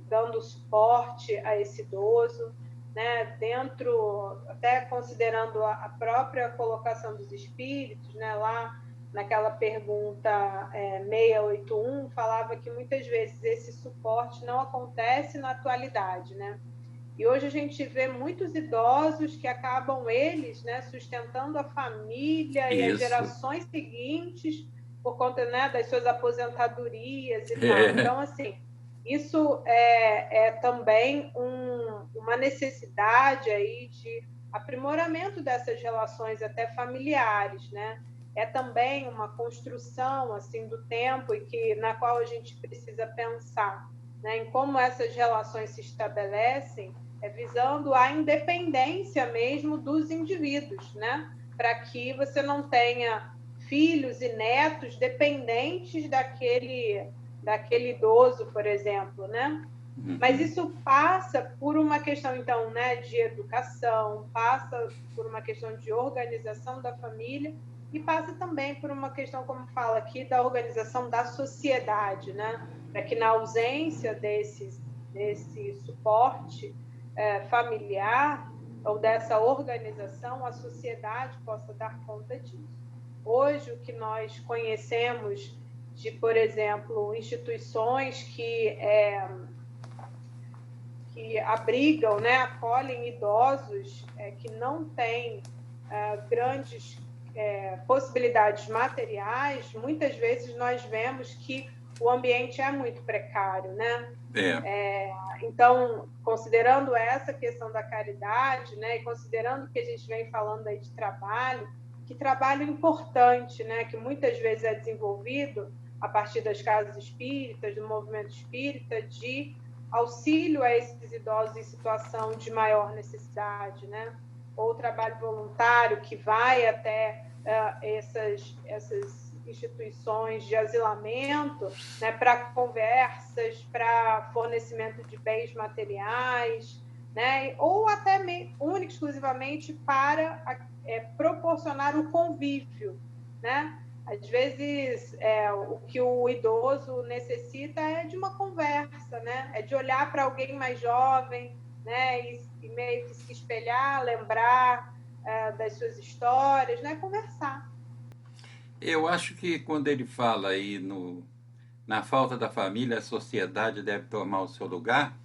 dando suporte a esse idoso, né? Dentro, até considerando a própria colocação dos espíritos, né? Lá naquela pergunta 681, falava que muitas vezes esse suporte não acontece na atualidade, né? E hoje a gente vê muitos idosos que acabam eles, né, sustentando a família e as Isso. gerações seguintes por conta, né, das suas aposentadorias e tal. É, Então, assim, isso é também uma necessidade aí de aprimoramento dessas relações até familiares, né? É também uma construção assim do tempo e que na qual a gente precisa pensar, né, em como essas relações se estabelecem, visando a independência mesmo dos indivíduos, né? Para que você não tenha filhos e netos dependentes daquele idoso, por exemplo, né? Mas isso passa por uma questão, então, né, de educação, passa por uma questão de organização da família e passa também por uma questão, como fala aqui, da organização da sociedade, né? Para que na ausência desse suporte familiar ou dessa organização, a sociedade possa dar conta disso. Hoje, o que nós conhecemos de, por exemplo, instituições que abrigam, né, acolhem idosos que não têm grandes possibilidades materiais, muitas vezes nós vemos que o ambiente é muito precário, né? Então, considerando essa questão da caridade, né, e considerando que a gente vem falando aí de trabalho, que trabalho importante, né, que muitas vezes é desenvolvido a partir das casas espíritas, do movimento espírita, de auxílio a esses idosos em situação de maior necessidade, né? Ou trabalho voluntário que vai até essas instituições de asilamento, né, para conversas, para fornecimento de bens materiais, né, ou até única exclusivamente para proporcionar o convívio, né? Às vezes, o que o idoso necessita é de uma conversa, né? É de olhar para alguém mais jovem, né? E meio que se espelhar, lembrar das suas histórias, né? Conversar. eu acho que quando ele fala aí na falta da família, a sociedade deve tomar o seu lugar,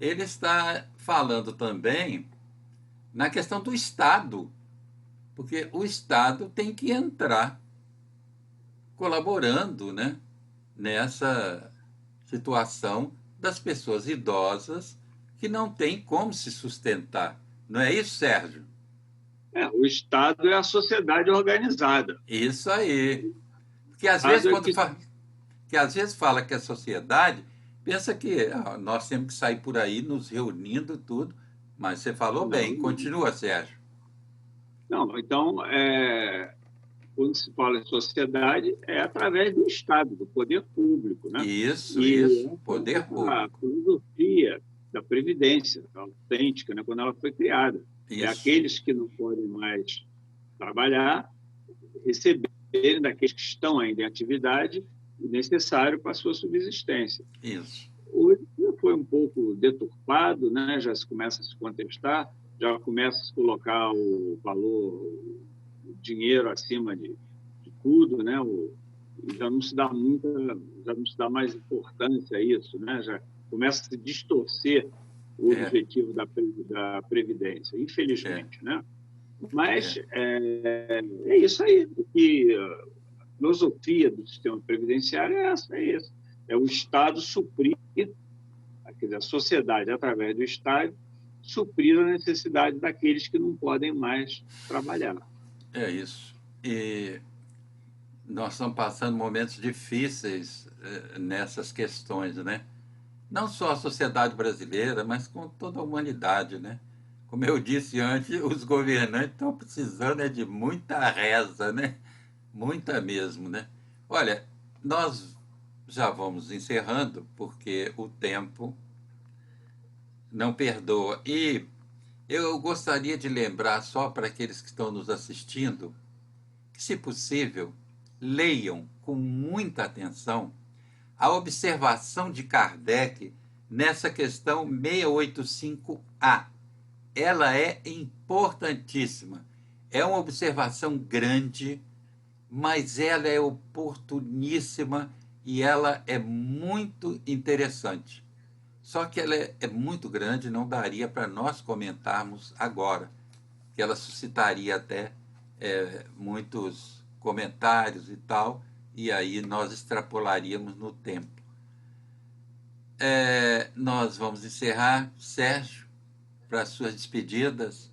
ele está falando também na questão do Estado, porque o Estado tem que entrar colaborando, né, nessa situação das pessoas idosas que não têm como se sustentar. Não é isso, Sérgio? O Estado é a sociedade organizada. Isso aí. Porque às O vezes, Estado é quando que... que às vezes fala que é sociedade, pensa que nós temos que sair por aí nos reunindo tudo, mas você falou bem. Continua, Sérgio. Não, então, quando se fala em sociedade, é através do Estado, do poder público, né? Isso, poder A público. filosofia da Previdência, autêntica, né? Quando ela foi criada. Isso. Aqueles que não podem mais trabalhar, receberem daqueles que estão ainda em atividade o necessário para a sua subsistência. Isso. Hoje foi um pouco deturpado, né? Já se começa a se contestar, já começa a se colocar o valor, o dinheiro acima de tudo, né? Já não se dá mais importância a isso, né? Já começa a se distorcer o objetivo da Previdência, infelizmente, né? Mas é isso aí. A filosofia do sistema previdenciário é essa, é o Estado suprir, quer dizer, a sociedade, através do Estado, suprir a necessidade daqueles que não podem mais trabalhar. É isso. E nós estamos passando momentos difíceis nessas questões, né? Não só a sociedade brasileira, mas com toda a humanidade, né? Como eu disse antes, os governantes estão precisando de muita reza, né? Muita mesmo, né? Olha, nós já vamos encerrando, porque o tempo não perdoa. E eu gostaria de lembrar só para aqueles que estão nos assistindo que, se possível, leiam com muita atenção a observação de Kardec nessa questão 685A. Ela é importantíssima. É uma observação grande, mas ela é oportuníssima e ela é muito interessante. Só que ela é muito grande, não daria para nós comentarmos agora, que ela suscitaria até muitos comentários e tal, e aí nós extrapolaríamos no tempo. Nós vamos encerrar, Sérgio, para as suas despedidas.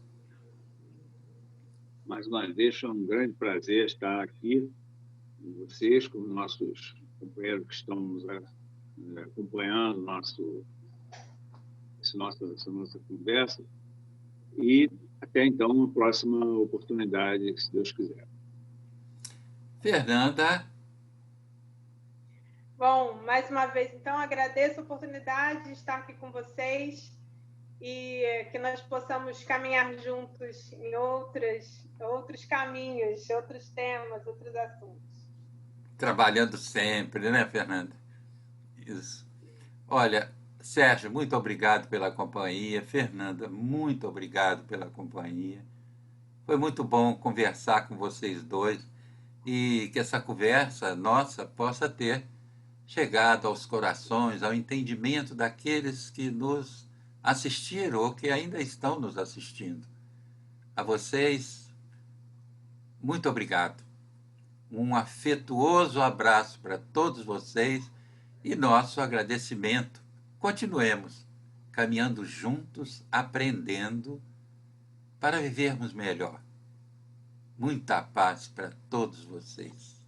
Mais uma vez, foi um grande prazer estar aqui com vocês, com os nossos companheiros que estão nos acompanhando essa nossa conversa. E até então, uma próxima oportunidade, se Deus quiser. Fernanda. Bom, mais uma vez, então, agradeço a oportunidade de estar aqui com vocês e que nós possamos caminhar juntos em outros caminhos, outros temas, outros assuntos. Trabalhando sempre, né, Fernanda? Isso. Olha, Sérgio, muito obrigado pela companhia. Fernanda, muito obrigado pela companhia. Foi muito bom conversar com vocês dois e que essa conversa nossa possa ter chegado aos corações, ao entendimento daqueles que nos assistiram ou que ainda estão nos assistindo. A vocês, muito obrigado. Um afetuoso abraço para todos vocês e nosso agradecimento. Continuemos caminhando juntos, aprendendo para vivermos melhor. Muita paz para todos vocês.